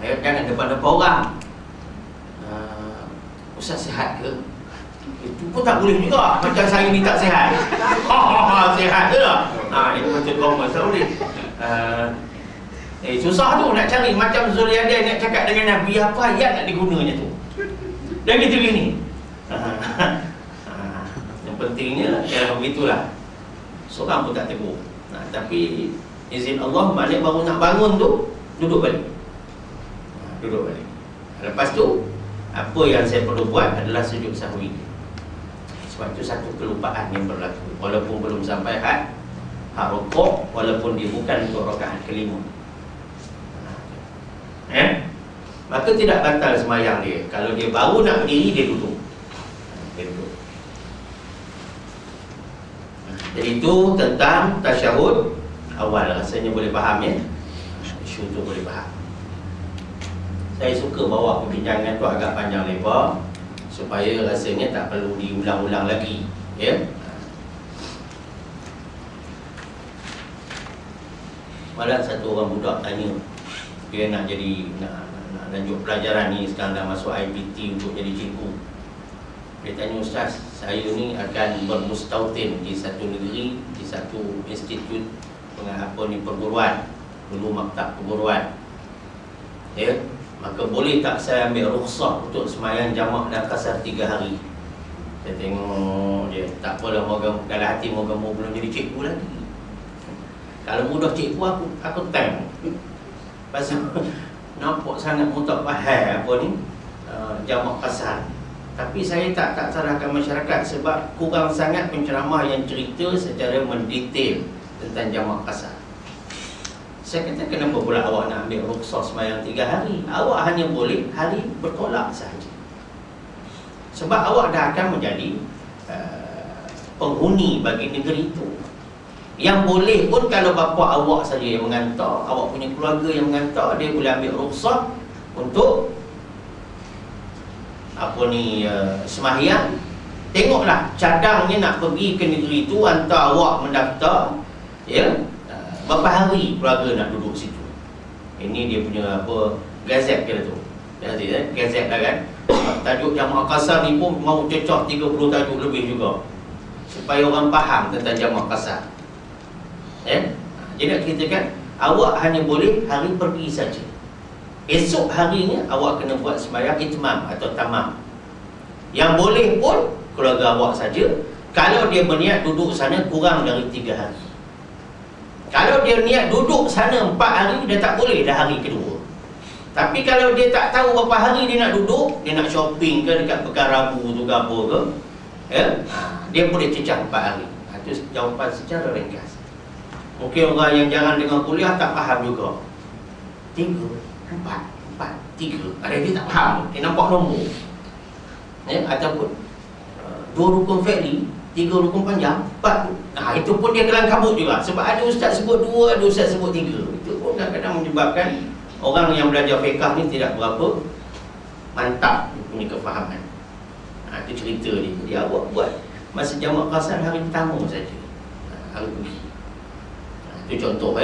Jangan depan-depan orang. Ustaz sihat ke? Itu pun tak boleh juga. Macam saya ni tak sihat. Sihat ke? Itu macam kau Ustaz boleh. Susah tu nak cari. Macam Zuliadah nak cakap dengan Nabi, apa ayat nak digunanya tu. Dan gitu gini. Yang pentingnya begitulah. Seorang pun tak tegur. Tapi izin Allah, balik baru nak bangun tu, duduk balik. Duduk balik. Lepas tu, apa apa yang saya perlu buat adalah sujud sahwi. Sebab itu satu kelupaan yang berlaku, walaupun belum sampai had rukuk, walaupun dia bukan untuk rakaat kelima. Maka tidak batal semayang dia. Kalau dia baru nak berdiri, dia duduk. Jadi itu tentang tasyahud awal. Rasanya boleh faham ya. Isu tu boleh faham. Saya suka bawa perbincangan tu agak panjang lebar supaya rasanya tak perlu diulang-ulang lagi, ya. Malah satu orang budak tanya, dia nak jadi nak lanjut pelajaran ni, sekarang dah masuk IPT untuk jadi cikgu. Dia tanya, Ustaz, saya ni akan bermustautin di satu negeri, di satu institut perguruan, dulu maktab perguruan, ya, maka boleh tak saya ambil rukhsah untuk semayang jamak dan kasar 3 hari? Saya tengok dia, tak apalah, dalam hati moga belum jadi cikgu lagi. Kalau mudah cikgu aku time. Pasal nampak sangat mutak faham apa ni jamak kasar. Tapi saya tak salahkan masyarakat sebab kurang sangat penceramah yang cerita secara mendetail tentang jamak kasar. Saya kata, kenapa pula awak nak ambil rukhsah semayang 3 hari? Awak hanya boleh hari bertolak sahaja. Sebab awak dah akan menjadi penghuni bagi negeri itu. Yang boleh pun kalau bapa awak saja yang mengantar, awak punya keluarga yang mengantar, dia boleh ambil rukhsah untuk semahyang. Tengoklah cadangnya nak pergi ke negeri itu, hantar awak mendaftar, ya, berapa hari keluarga nak duduk situ. Ini dia punya gazet ke tu. Gazet lah kan. Tajuk jamak kasar ni pun mau cecah 30 tajuk lebih juga, supaya orang faham tentang jamak kasar. Jadi nak ceritakan, awak hanya boleh hari pergi saja. Esok harinya awak kena buat sembahyang itmam atau tamam. Yang boleh pun keluarga awak saja. Kalau dia berniat duduk sana kurang dari 3 hari. Kalau dia niat duduk sana 4 hari, dia tak boleh dah hari kedua. Tapi kalau dia tak tahu berapa hari dia nak duduk, dia nak shopping ke dekat Pekan Rabu tu ke apa ke, ya, dia boleh cecah 4 hari. Itu jawapan secara ringkas. Mungkin orang yang jarang dengar kuliah tak faham juga. 3, 4, 3. Ada dia tak faham, dia nampak nombor, ya, ataupun 2 rukun fi'li, 3 rukun panjang, 4. Itu pun dia kelang kabut juga. Sebab ada ustaz sebut 2, ada ustaz sebut 3. Itu pun kadang-kadang menyebabkan orang yang belajar fiqh ni tidak berapa mantap dia punya kefahaman. Itu cerita dia. Dia awak buat masa jamak kasar hari pertama saja, hari pergi. Itu contoh,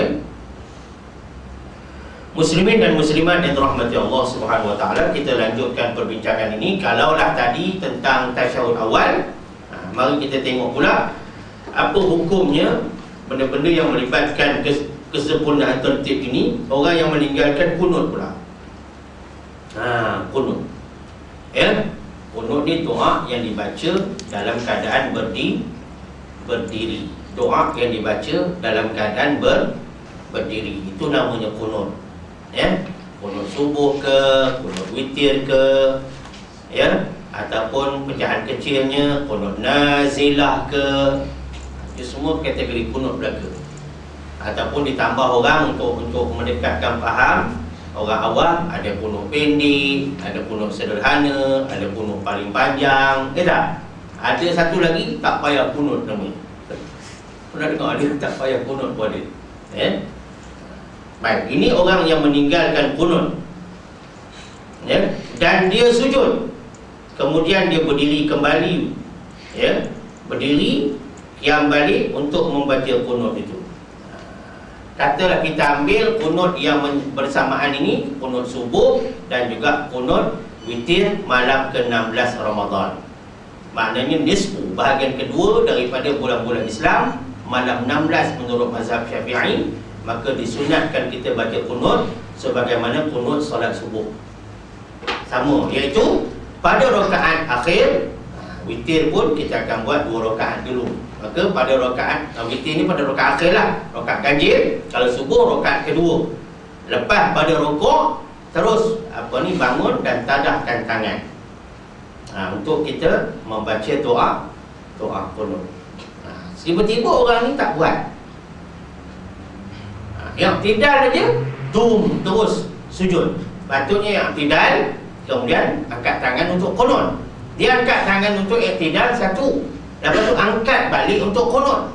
Muslimin dan muslimat yang dirahmati Allah Subhanahu wa taala, kita lanjutkan perbincangan ini. Kalaulah tadi tentang tasyahud awal, mari kita tengok pula apa hukumnya benda-benda yang melibatkan kesempurnaan tertib ini. Orang yang meninggalkan kunut pula. Kunut. Ya, kunut ni doa yang dibaca dalam keadaan berdiri. Doa yang dibaca dalam keadaan berdiri. Itu namanya kunut. Ya, kunut subuh ke, kunut witir ke, ya, ataupun pecahan kecilnya, kunut nazilah ke. Itu semua kategori kunut belaka. Ataupun ditambah orang untuk mendekatkan faham orang awam, ada kunut pendek, ada kunut sederhana, ada kunut paling panjang, tak? Ada satu lagi tak payah kunut namanya. Pernah dengar ada tak payah kunut pun ada. Baik, ini orang yang meninggalkan kunut, ya, dan dia sujud, kemudian dia berdiri kembali, ya, berdiri yang balik untuk membaca kunut itu. Katalah kita ambil kunut yang bersamaan ini, kunut subuh dan juga kunut witir malam ke-16 Ramadan. Maknanya nisfu, bahagian kedua daripada bulan-bulan Islam, malam 16 menurut mazhab Syafi'i. Maka disunatkan kita baca kunut sebagaimana kunut solat subuh. Sama, iaitu pada rakaat akhir. Witir pun kita akan buat 2 rakaat dulu. Maka pada rakaat witir ni pada rakaat akhir lah, rakaat ganjil. Kalau subuh rakaat kedua. Lepas pada rukuk terus bangun dan tadahkan tangan. untuk kita membaca doa qunut. Tiba-tiba orang ni tak buat. Yang tidal aja terus sujud. Patutnya yang tidal kemudian angkat tangan untuk qunut. Dia angkat tangan untuk iktidal satu, lepas tu angkat balik untuk qunut.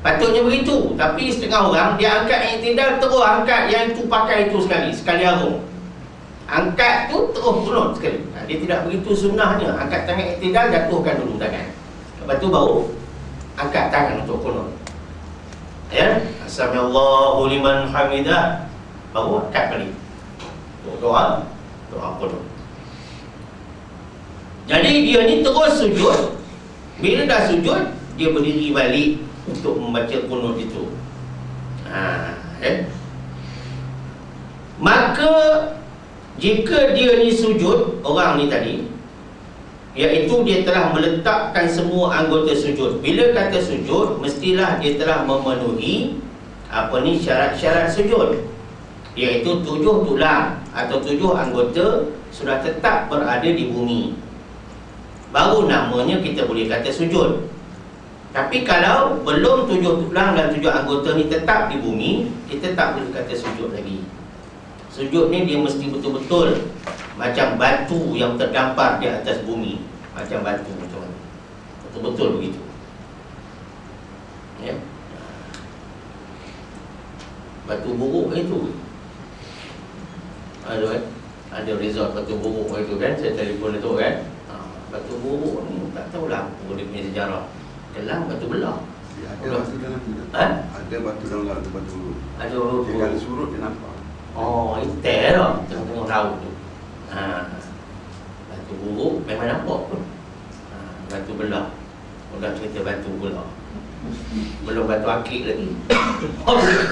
Patutnya begitu. Tapi setengah orang dia angkat iktidal terus angkat yang itu pakai itu sekali arung. Angkat tu terus qunut sekali. Dia tidak begitu sunnahnya. Angkat tangan iktidal, jatuhkan dulu tangan, lepas tu baru angkat tangan untuk qunut. Ya, Samiallahu liman hamidah, baru angkat balik untuk doa qunut. Jadi dia ni terus sujud. Bila dah sujud, dia berdiri balik untuk membaca qunut itu. Maka jika dia ni sujud, orang ni tadi, iaitu dia telah meletakkan semua anggota sujud. Bila kata sujud, mestilah dia telah memenuhi syarat-syarat sujud, iaitu 7 tulang atau 7 anggota sudah tetap berada di bumi, baru namanya kita boleh kata sujud. Tapi kalau belum 7 tulang dan 7 anggota ni tetap di bumi, kita tak boleh kata sujud lagi. Sujud ni dia mesti betul-betul macam batu yang terdampar di atas bumi, macam batu macam mana, betul-betul begitu. Ya. Batu buruk itu ada resort batu buruk itu kan, saya telefon itu kan. Batu buruk ni tak tahulah apa dia punya sejarah. Kelang batu belah. Ada batu dalam tu. Ada batu dalam batu buruk. Ada buruk. Kalau surut dia nampak. Intel lah tengah-tengah laut tu. Batu buruk memang nampak pun. Batu belah. Orang cerita batu belah. Belum batu akik lagi.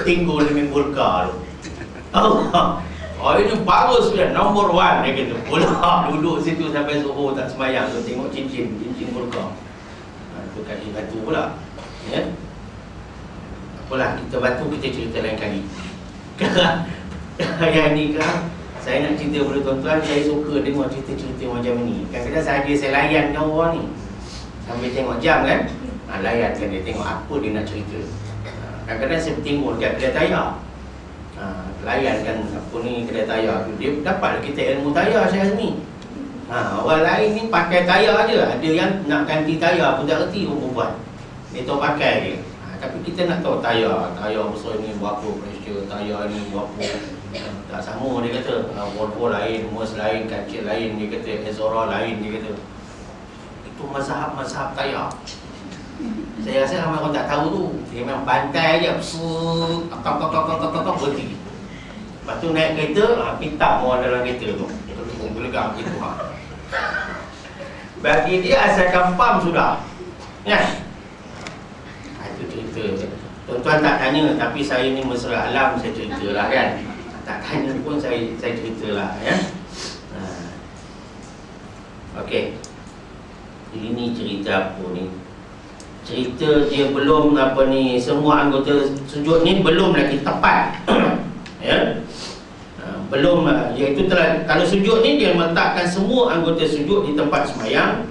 Tinggal dengan vulka tu. Ini bagus dia, nombor 1 dia kata. Pula duduk situ sampai zuhur tak sembahyang tu, tengok cincin vulka. Tu kali batu pula. Ya. Apalah, kita batu kita cerita lain kali. Yang ni kan, saya nak cerita kepada tuan-tuan, saya suka dengar cerita-cerita macam ni. Kadang-kadang saya layankan orang ni sambil tengok jam kan. Layankan dia, tengok apa dia nak cerita. Kadang-kadang saya bertengok dekat kedai tayar. Layankan apa ni kedai tayar tu, dia dapat kita ilmu tayar saya ni. Orang lain ni pakai tayar je, ada yang nak ganti tayar pun tak reti orang perempuan. Dia tahu pakai dia. Tapi kita nak tahu tayar besar ni berapa pressure, tayar ni berapa. Tak sama dia kata. Volvo lain, Merc lain, kacil lain, dia kata Ezora lain, dia kata. Itu mazhab tayar. Saya rasa ramai orang tak tahu tu. Dia memang pantai je, berhenti. Lepas tu naik kereta, pitak orang dalam kereta tu. Dia gelegam gitu. Bagi dia asalkan pam sudah. Ya. Itu cerita. Tuan-tuan tak tanya, tapi saya ni mesra alam, saya ceritalah kan. Tak tanya pun saya ceritalah ya. Okey. Ini cerita apa ni? Cerita dia belum semua anggota sujud ni belum lagi tepat. Ya. Belum, iaitu telah, kalau sujud ni dia meletakkan semua anggota sujud di tempat sembahyang.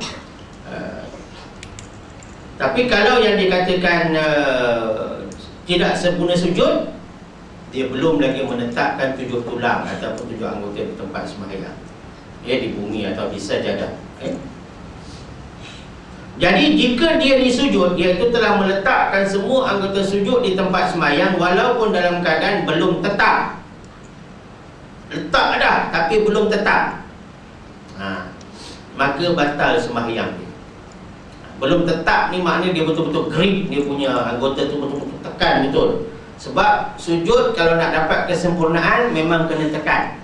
Tapi kalau yang dikatakan tidak sempurna sujud, dia belum lagi menetapkan 7 tulang ataupun 7 anggota di tempat sembahyang, ya, di bumi atau di sajadah. Jadi jika dia disujud, iaitu telah meletakkan semua anggota sujud di tempat sembahyang walaupun dalam keadaan belum tetap. Letak dah tapi belum tetap, maka batal sembahyang dia. Belum tetap ni maknanya dia betul-betul grip, dia punya anggota tu betul-betul tekan betul. Sebab sujud kalau nak dapat kesempurnaan memang kena tekan.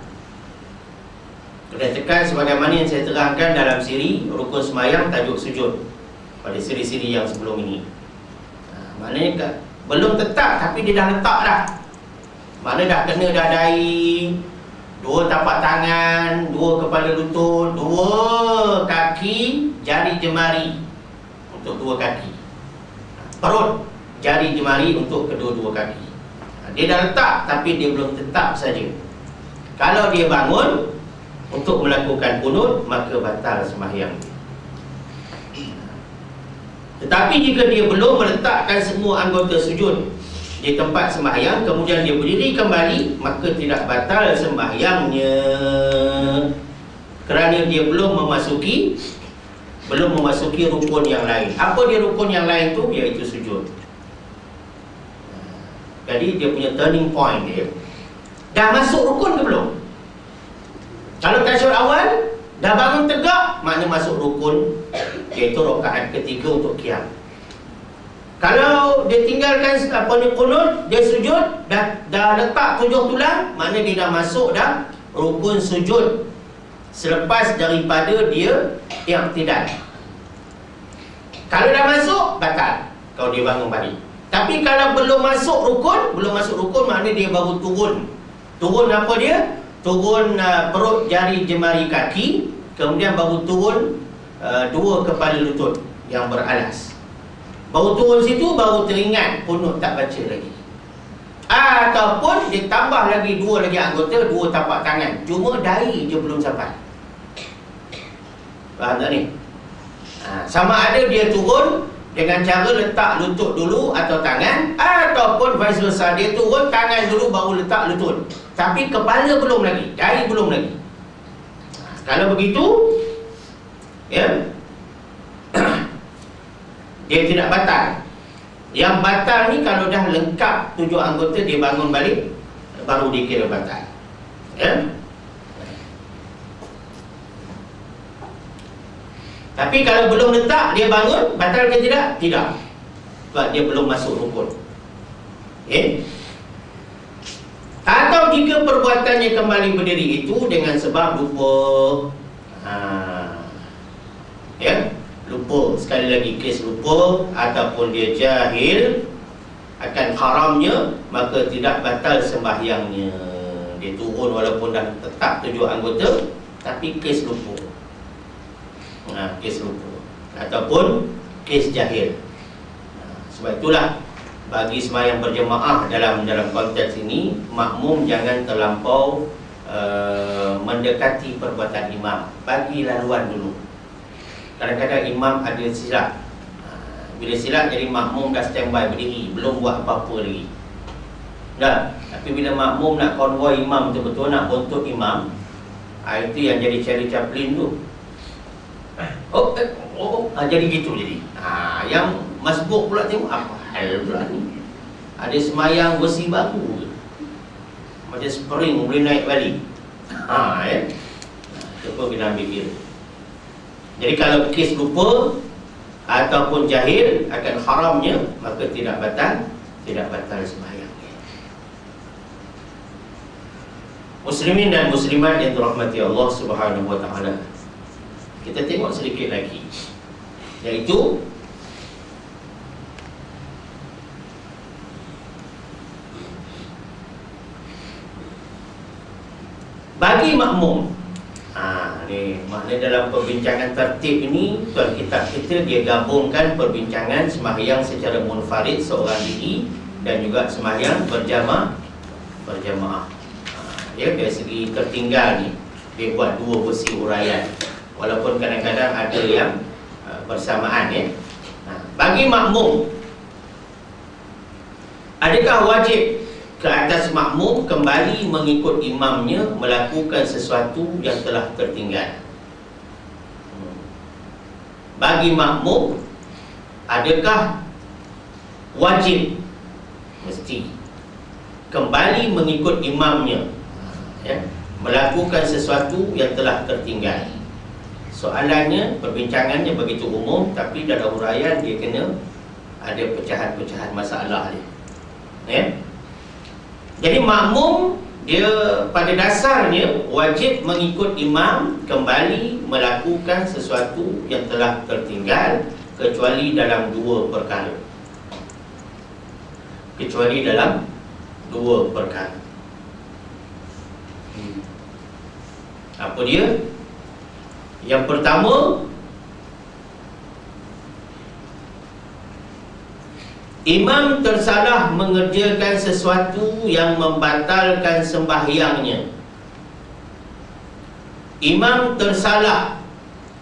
Kena tekan sebagaimana yang saya terangkan dalam siri rukun sembahyang tajuk sujud pada siri-siri yang sebelum ini. Maknanya belum tetap tapi dia dah letak dah. Maknanya dah kena dah dahi, 2 tapak tangan, 2 kepala lutut, 2 kaki, jari jemari untuk 2 kaki, perut, jari jemari untuk kedua-dua kaki. Dia dah letak tapi dia belum tetap saja. Kalau dia bangun, untuk melakukan kunut, maka batal sembahyang. Tetapi jika dia belum meletakkan semua anggota sujud di tempat sembahyang, kemudian dia berdiri kembali, maka tidak batal sembahyangnya, kerana dia belum memasuki rukun yang lain. Apa dia rukun yang lain tu? Iaitu sujud. Jadi dia punya turning point dia, dah masuk rukun ke belum? Kalau tasyahud awal dah bangun tegak, makna masuk rukun, iaitu rakaat ketiga untuk qiyam. Kalau dia tinggalkan kunut, dia sujud, dah letak 7 tulang, makna dia dah masuk dah rukun sujud selepas daripada dia i'tidal. Kalau dah masuk, batal kalau dia bangun balik. Tapi kalau belum masuk rukun, makna dia baru turun. Turun apa dia? Turun perut jari jemari kaki, kemudian baru turun 2 kepala lutut yang beralas. Baru turun situ, baru teringat kunut tak baca lagi. Ataupun ditambah lagi 2 lagi anggota, 2 tapak tangan, cuma dahi je belum sampai. Faham tak ni? Sama ada dia turun dengan cara letak lutut dulu atau tangan, ataupun vice versa, dia turun tangan dulu baru letak lutut, tapi kepala belum lagi, dahi belum lagi. Kalau begitu, ya, dia tidak batal. Yang batal ni kalau dah lengkap 7 anggota, dia bangun balik, baru dikira batal. Ya. Tapi kalau belum letak, dia bangun, batal ke tidak? Tidak. Sebab dia belum masuk rukun. Okay? Atau jika perbuatannya kembali berdiri itu dengan sebab lupa. Ya, lupa. Sekali lagi, kes lupa ataupun dia jahil akan haramnya, maka tidak batal sembahyangnya. Dia turun walaupun dah tetap 7 anggota, tapi kes lupa. Kes lupa ataupun kes jahil. Sebab itulah bagi sembahyang berjemaah dalam konteks ini, makmum jangan terlampau mendekati perbuatan imam. Bagi laluan dulu. Kadang-kadang imam ada silap. Bila silap, jadi makmum dah standby berdiri, belum buat apa-apa lagi. Tapi bila makmum nak konvoi imam betul-betul, nak bontot imam, itu yang jadi Charlie Chaplin tu. Jadi gitu jadi. Yang masbuk pula tengok apa hal pula ni. Ada semayang besi baru, macam spring boleh naik balik. Ya. Cuba kita ambil kira. Jadi kalau kes lupa ataupun jahil akan haramnya, maka tidak batal sembahyang. Muslimin dan muslimat yang dirahmati Allah Subhanahu wa taala. Kita tengok sedikit lagi, iaitu bagi makmum. Ni makna dalam perbincangan tertib ini, tuan kitab kita dia gabungkan perbincangan sembahyang secara munfarid seorang diri dan juga sembahyang berjamaah. Ya, dari segi tertinggal ni dia buat 2 versi uraian, walaupun kadang-kadang ada yang bersamaan, ya. Bagi makmum, adakah wajib ke atas makmum kembali mengikut imamnya melakukan sesuatu yang telah tertinggal? Bagi makmum, adakah wajib, mesti kembali mengikut imamnya, ya, melakukan sesuatu yang telah tertinggal? Soalannya, perbincangannya begitu umum, tapi dalam uraian dia kena ada pecahan-pecahan masalah dia. Ya? Jadi makmum dia pada dasarnya wajib mengikut imam kembali melakukan sesuatu yang telah tertinggal, kecuali dalam 2 perkara. Apa dia? Yang pertama, imam tersalah mengerjakan sesuatu yang membatalkan sembahyangnya. imam tersalah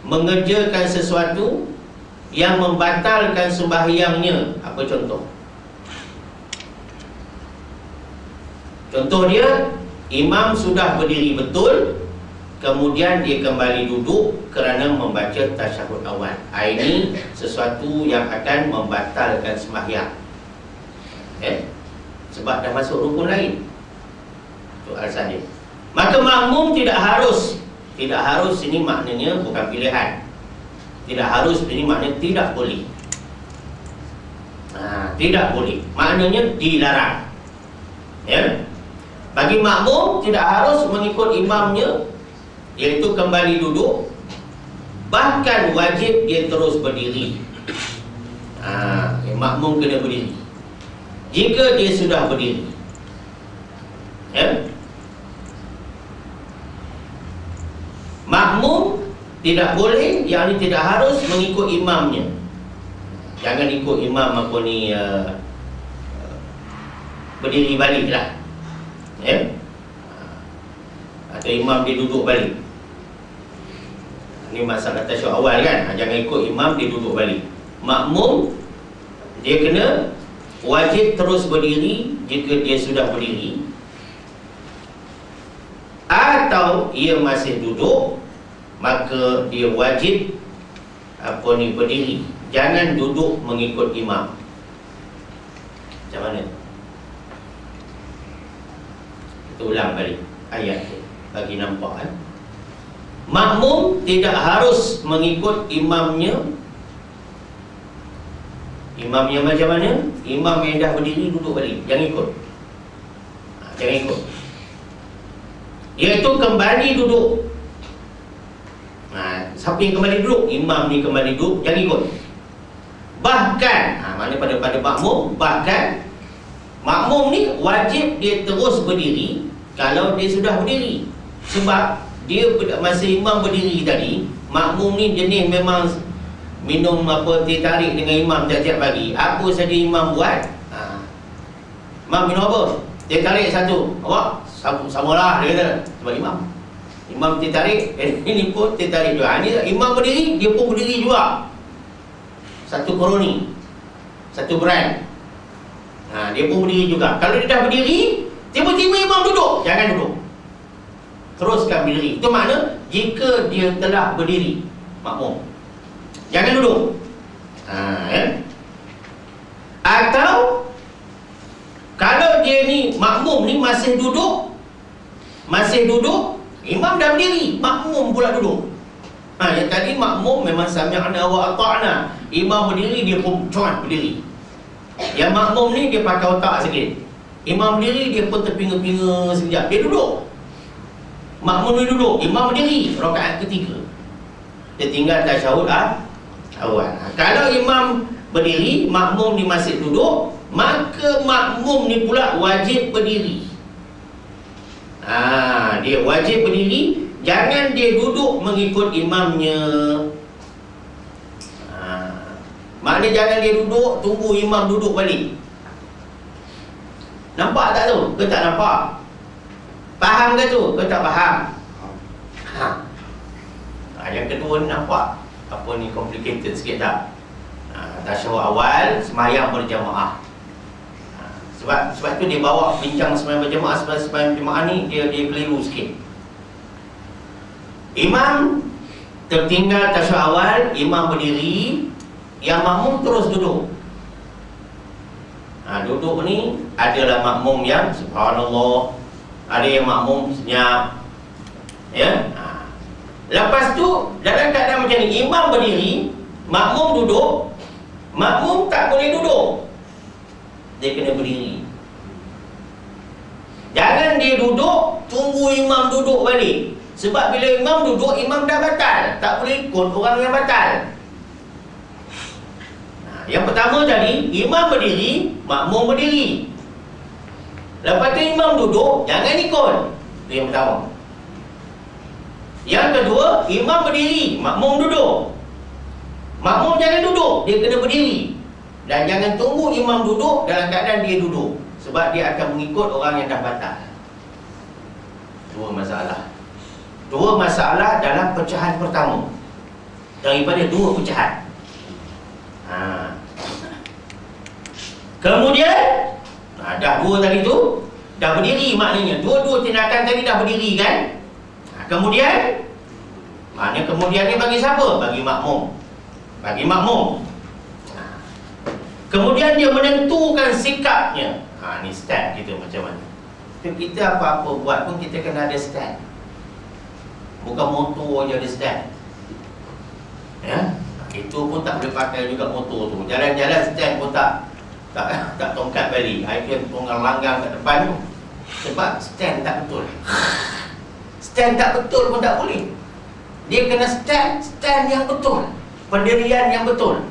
mengerjakan sesuatu yang membatalkan sembahyangnya. Apa contoh? Contoh dia, imam sudah berdiri betul, kemudian dia kembali duduk kerana membaca tasyahud awal. Ini sesuatu yang akan membatalkan sembahyang. Sebab dah masuk rukun lain. Itu alasan dia. Maka makmum tidak harus ini maknanya bukan pilihan. Tidak harus ini maknanya tidak boleh. Tidak boleh, maknanya dilarang. Bagi makmum tidak harus mengikut imamnya, iaitu kembali duduk. Bahkan wajib dia terus berdiri. Makmum kena berdiri jika dia sudah berdiri. Makmum tidak boleh, yang ini tidak harus mengikut imamnya. Jangan ikut imam berdiri balik lah, atau imam dia duduk balik. Ini masalah tasyahud awal kan. Jangan ikut imam dia duduk balik. Makmum dia kena wajib terus berdiri jika dia sudah berdiri, atau ia masih duduk, maka dia wajib berdiri. Jangan duduk mengikut imam. Macam mana? Kita ulang balik ayat ni bagi nampak. Makmum tidak harus mengikut imamnya. Imamnya macam mana? Imam yang dah berdiri duduk balik, jangan ikut. Jangan ikut. Iaitu kembali duduk. Siapa yang kembali duduk? Imam ni kembali duduk, jangan ikut. Bahkan mana pada makmum, bahkan makmum ni wajib dia terus berdiri kalau dia sudah berdiri. Sebab dia masa imam berdiri tadi, makmum ni jenis memang minum teh tarik dengan imam tiap-tiap pagi. Apa saja imam buat, imam minum apa? Teh tarik satu, awak samalah dia kata. Sebab imam teh tarik, ini pun teh tarik juga. Ini imam berdiri, dia pun berdiri juga. Satu koloni, satu brand. Dia pun berdiri juga. Kalau dia dah berdiri, tiba-tiba imam duduk, jangan duduk, teruskan berdiri. Itu makna jika dia telah berdiri, makmum jangan duduk. Atau kalau dia ni makmum ni masih duduk, imam dah berdiri, makmum pula duduk. Yang tadi makmum memang sami'na wa ata'na, imam berdiri dia pun berdiri. Yang makmum ni dia pakai otak sikit. Imam berdiri dia pun terpinga-pinga sekejap, dia duduk. Makmum ni duduk, imam berdiri, rakaat ketiga. Dia tinggal tasyahud awal. Kalau imam berdiri, makmum ni masih duduk, maka makmum ni pula wajib berdiri. Dia wajib berdiri. Jangan dia duduk mengikut imamnya. Maknanya jangan dia duduk tunggu imam duduk balik. Nampak tak tu? Ke tak nampak? Faham ke tu? Ke tak faham? Yang kedua ni nampak apa ni, complicated sikit tak? Tasyahud awal, sembahyang berjamaah. Sebab tu dia bawa bincang sembahyang berjamaah. Sebab sembahyang berjamaah ni dia keliru sikit. Imam tertinggal tasyahud awal, imam berdiri, yang makmum terus duduk. Duduk ni adalah makmum yang subhanallah, ada yang makmum senyap. Lepas tu dalam keadaan macam ni, imam berdiri, makmum duduk, makmum tak boleh duduk, dia kena berdiri. Jangan dia duduk tunggu imam duduk balik. Sebab bila imam duduk, imam dah batal, tak boleh ikut orang yang batal. Yang pertama tadi, imam berdiri, makmum berdiri. Lepas tu imam duduk, jangan ikut. Itu yang pertama. Yang kedua, imam berdiri, makmum duduk. Makmum jangan duduk, dia kena berdiri. Dan jangan tunggu imam duduk dalam keadaan dia duduk, sebab dia akan mengikut orang yang dah batal. Dua masalah. Dua masalah dalam pecahan pertama daripada dua pecahan. Kemudian dah dua tadi tu dah berdiri, maknanya dua-dua tindakan tadi dah berdiri kan. Kemudian maknanya kemudian ni bagi siapa? Bagi makmum. Bagi makmum. Kemudian dia menentukan sikapnya. Ni stand kita macam mana. Kita apa-apa buat pun kita kena ada stand. Bukan motor je ada stand. Ya, itu pun tak boleh pakai juga motor tu. Jalan-jalan stand pun tak tongkat balik. Dia tunggang langgang kat depan tu. Sebab stand tak betul. Stand tak betul pun tak boleh. Dia kena stand yang betul. Pendirian yang betul.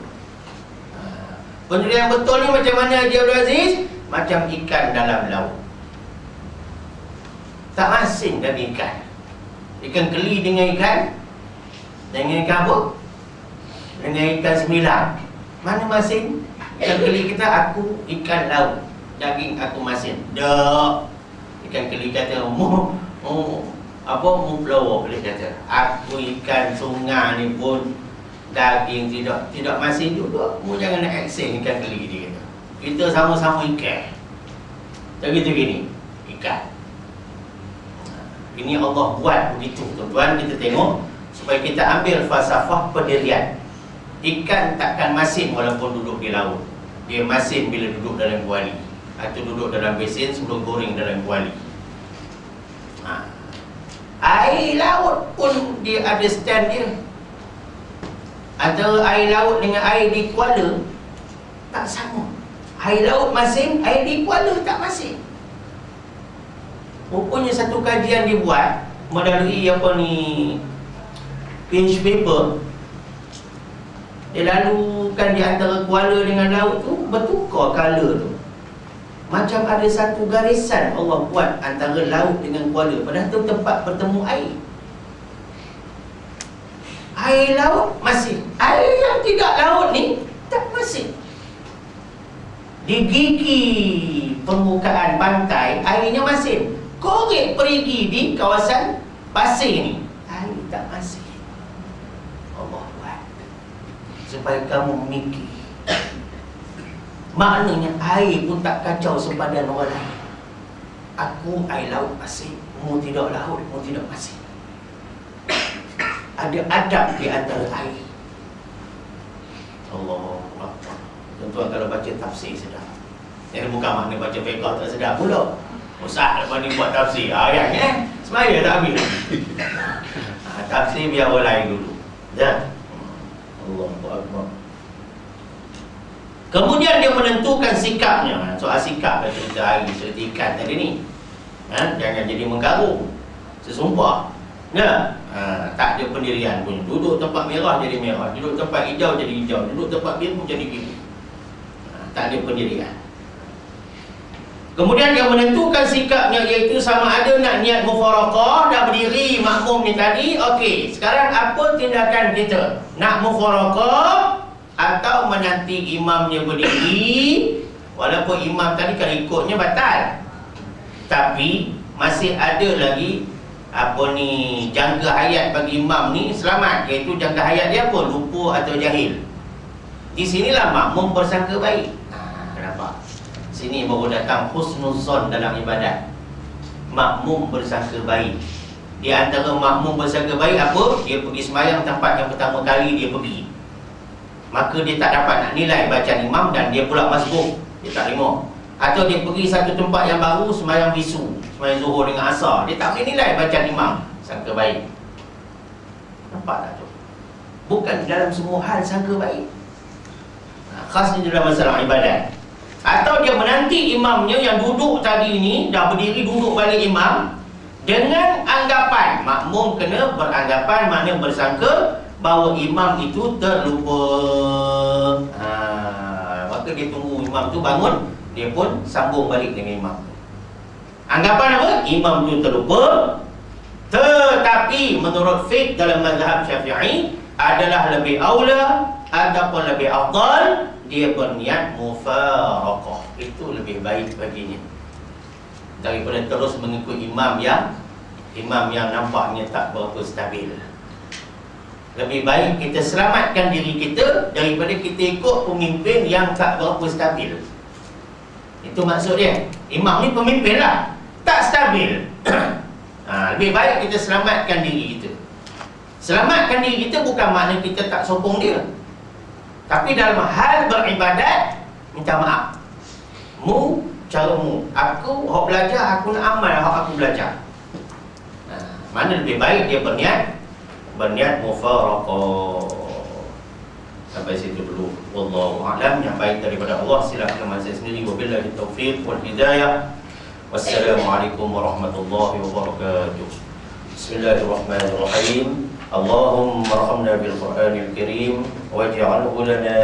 Pendirian betul ni macam mana dia, Abdul Aziz? Macam ikan dalam laut. Tak masing dengan ikan. Ikan keli dengan ikan apa? Dengan ikan semilang. Mana masing? Ikan keli kata, aku ikan laut, daging aku masin. Dak. Ikan keli kata, mu flower boleh kata. Aku ikan sungai ni pun daging tidak masin juga. Mu jangan nak aksen ikan keli dia kata. Kita sama-sama ikan. Begitu gini, ikan. Ini Allah buat begitu, tuan-tuan. Kita tengok supaya kita ambil falsafah pendirian. Ikan takkan masin walaupun duduk di laut. Dia masin bila duduk dalam kuali atau duduk dalam besin sebelum goreng dalam kuali. Air laut pun dia ada stand dia. Antara air laut dengan air di kuala tak sama. Air laut masin, air di kuala tak masin. Rupanya satu kajian dibuat melalui pinch paper. Dia lalukan di antara kuala dengan laut tu, bertukar color tu. Macam ada satu garisan Allah buat antara laut dengan kuala. Padahal tu tempat bertemu air. Air laut masin. Air yang tidak laut ni tak masin. Di gigi permukaan pantai airnya masin. Korek perigi di kawasan pasir ni, air tak masin. Allah buat supaya kamu mikir. Maknanya air pun tak kacau sepadan orang lain. Aku air laut masin, mu tidak laut, mu tidak masin. Ada adab di antara air. Allah Akbar. Tuan-tuan kalau baca tafsir sedap. Yang bukan makna baca fiqh tak sedap pula. Ustaz lepas ni buat tafsir ayatnya semaya tak habis. Tafsir biar orang lain dulu. Dan Allahu Akbar. Kemudian dia menentukan sikapnya. Soal sikap cerita air, cerita ikan tadi ni. Jangan jadi mengkarung, sesumpah. Tak ada pendirian pun. Duduk tempat merah jadi merah, duduk tempat hijau jadi hijau, duduk tempat biru jadi biru. Tak ada pendirian. Kemudian yang menentukan sikapnya iaitu sama ada nak niat mufaraqah, dah berdiri makmum ni tadi. Okey, sekarang apa tindakan kita? Nak mufaraqah atau menanti imamnya berdiri? Walaupun imam tadi kalau ikutnya batal, tapi masih ada lagi jangka hayat bagi imam ni selamat, iaitu jangka hayat dia apa? Lupa atau jahil. Di sinilah makmum bersangka baik. Kenapa? Sini baru datang husnuzon dalam ibadat. Makmum bersangka baik. Di antara makmum bersangka baik apa? Dia pergi sembahyang tempat yang pertama kali dia pergi, maka dia tak dapat nak nilai bacaan imam dan dia pula masbuk, dia tak terima. Atau dia pergi satu tempat yang baru sembahyang bisu, sembahyang zuhur dengan asar, dia tak boleh nilai bacaan imam. Sangka baik. Nampak tak tu? Bukan dalam semua hal sangka baik. Khasnya dalam masalah ibadat. Atau dia menanti imamnya yang duduk tadi ni, dah berdiri duduk balik imam, dengan anggapan, makmum kena beranggapan, makna bersangka bahawa imam itu terlupa. Maka dia tunggu imam tu bangun, dia pun sambung balik dengan imam. Anggapan apa? Imam tu terlupa. Tetapi menurut fiqh dalam mazhab Syafi'i adalah lebih aula ataupun lebih afdal dia berniat mufaraqah. Itu lebih baik baginya daripada terus mengikut imam yang imam yang nampaknya tak berapa stabil. Lebih baik kita selamatkan diri kita daripada kita ikut pemimpin yang tak berapa stabil. Itu maksud dia. Imam ni pemimpin lah, tak stabil. Lebih baik kita selamatkan diri kita. Selamatkan diri kita bukan makna kita tak sokong dia, tapi dalam hal beribadat, minta maaf. Caramu, aku hak belajar, aku nak amal hak aku belajar. Mana lebih baik dia berniat mufaraqah. Sampai situ dulu. Wallahu a'lam. Yang baik daripada Allah silakan saya sendiri. Wabillahi taufiq wal hidayah. Wassalamualaikum warahmatullahi wabarakatuh. Bismillahirrahmanirrahim. Allahumma arhamna bil Qur'anil Karim waj'alhu lana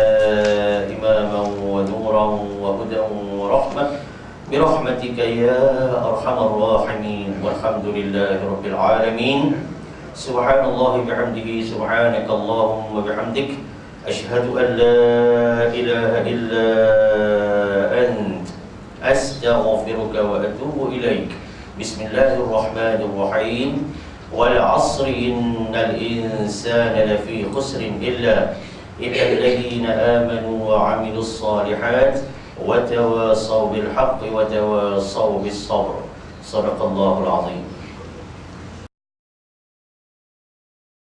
imaman wa nuran wa hudan wa rahmah birahmatika ya arhamar rahimin. Walhamdulillahi rabbil alamin. Subhanallah bihamdihi subhanakallahumma bihamdik asyhadu an la ilaha illa ant astaghfiruka wa atubu ilaik. Bismillahirrahmanirrahim. Wal 'asri innal insana lafi khusrin illa alladhina amanu wa 'amilus shalihat wa tawasaw bil haqqi wa tawasaw bis sabr. Shadaqallahul 'azim.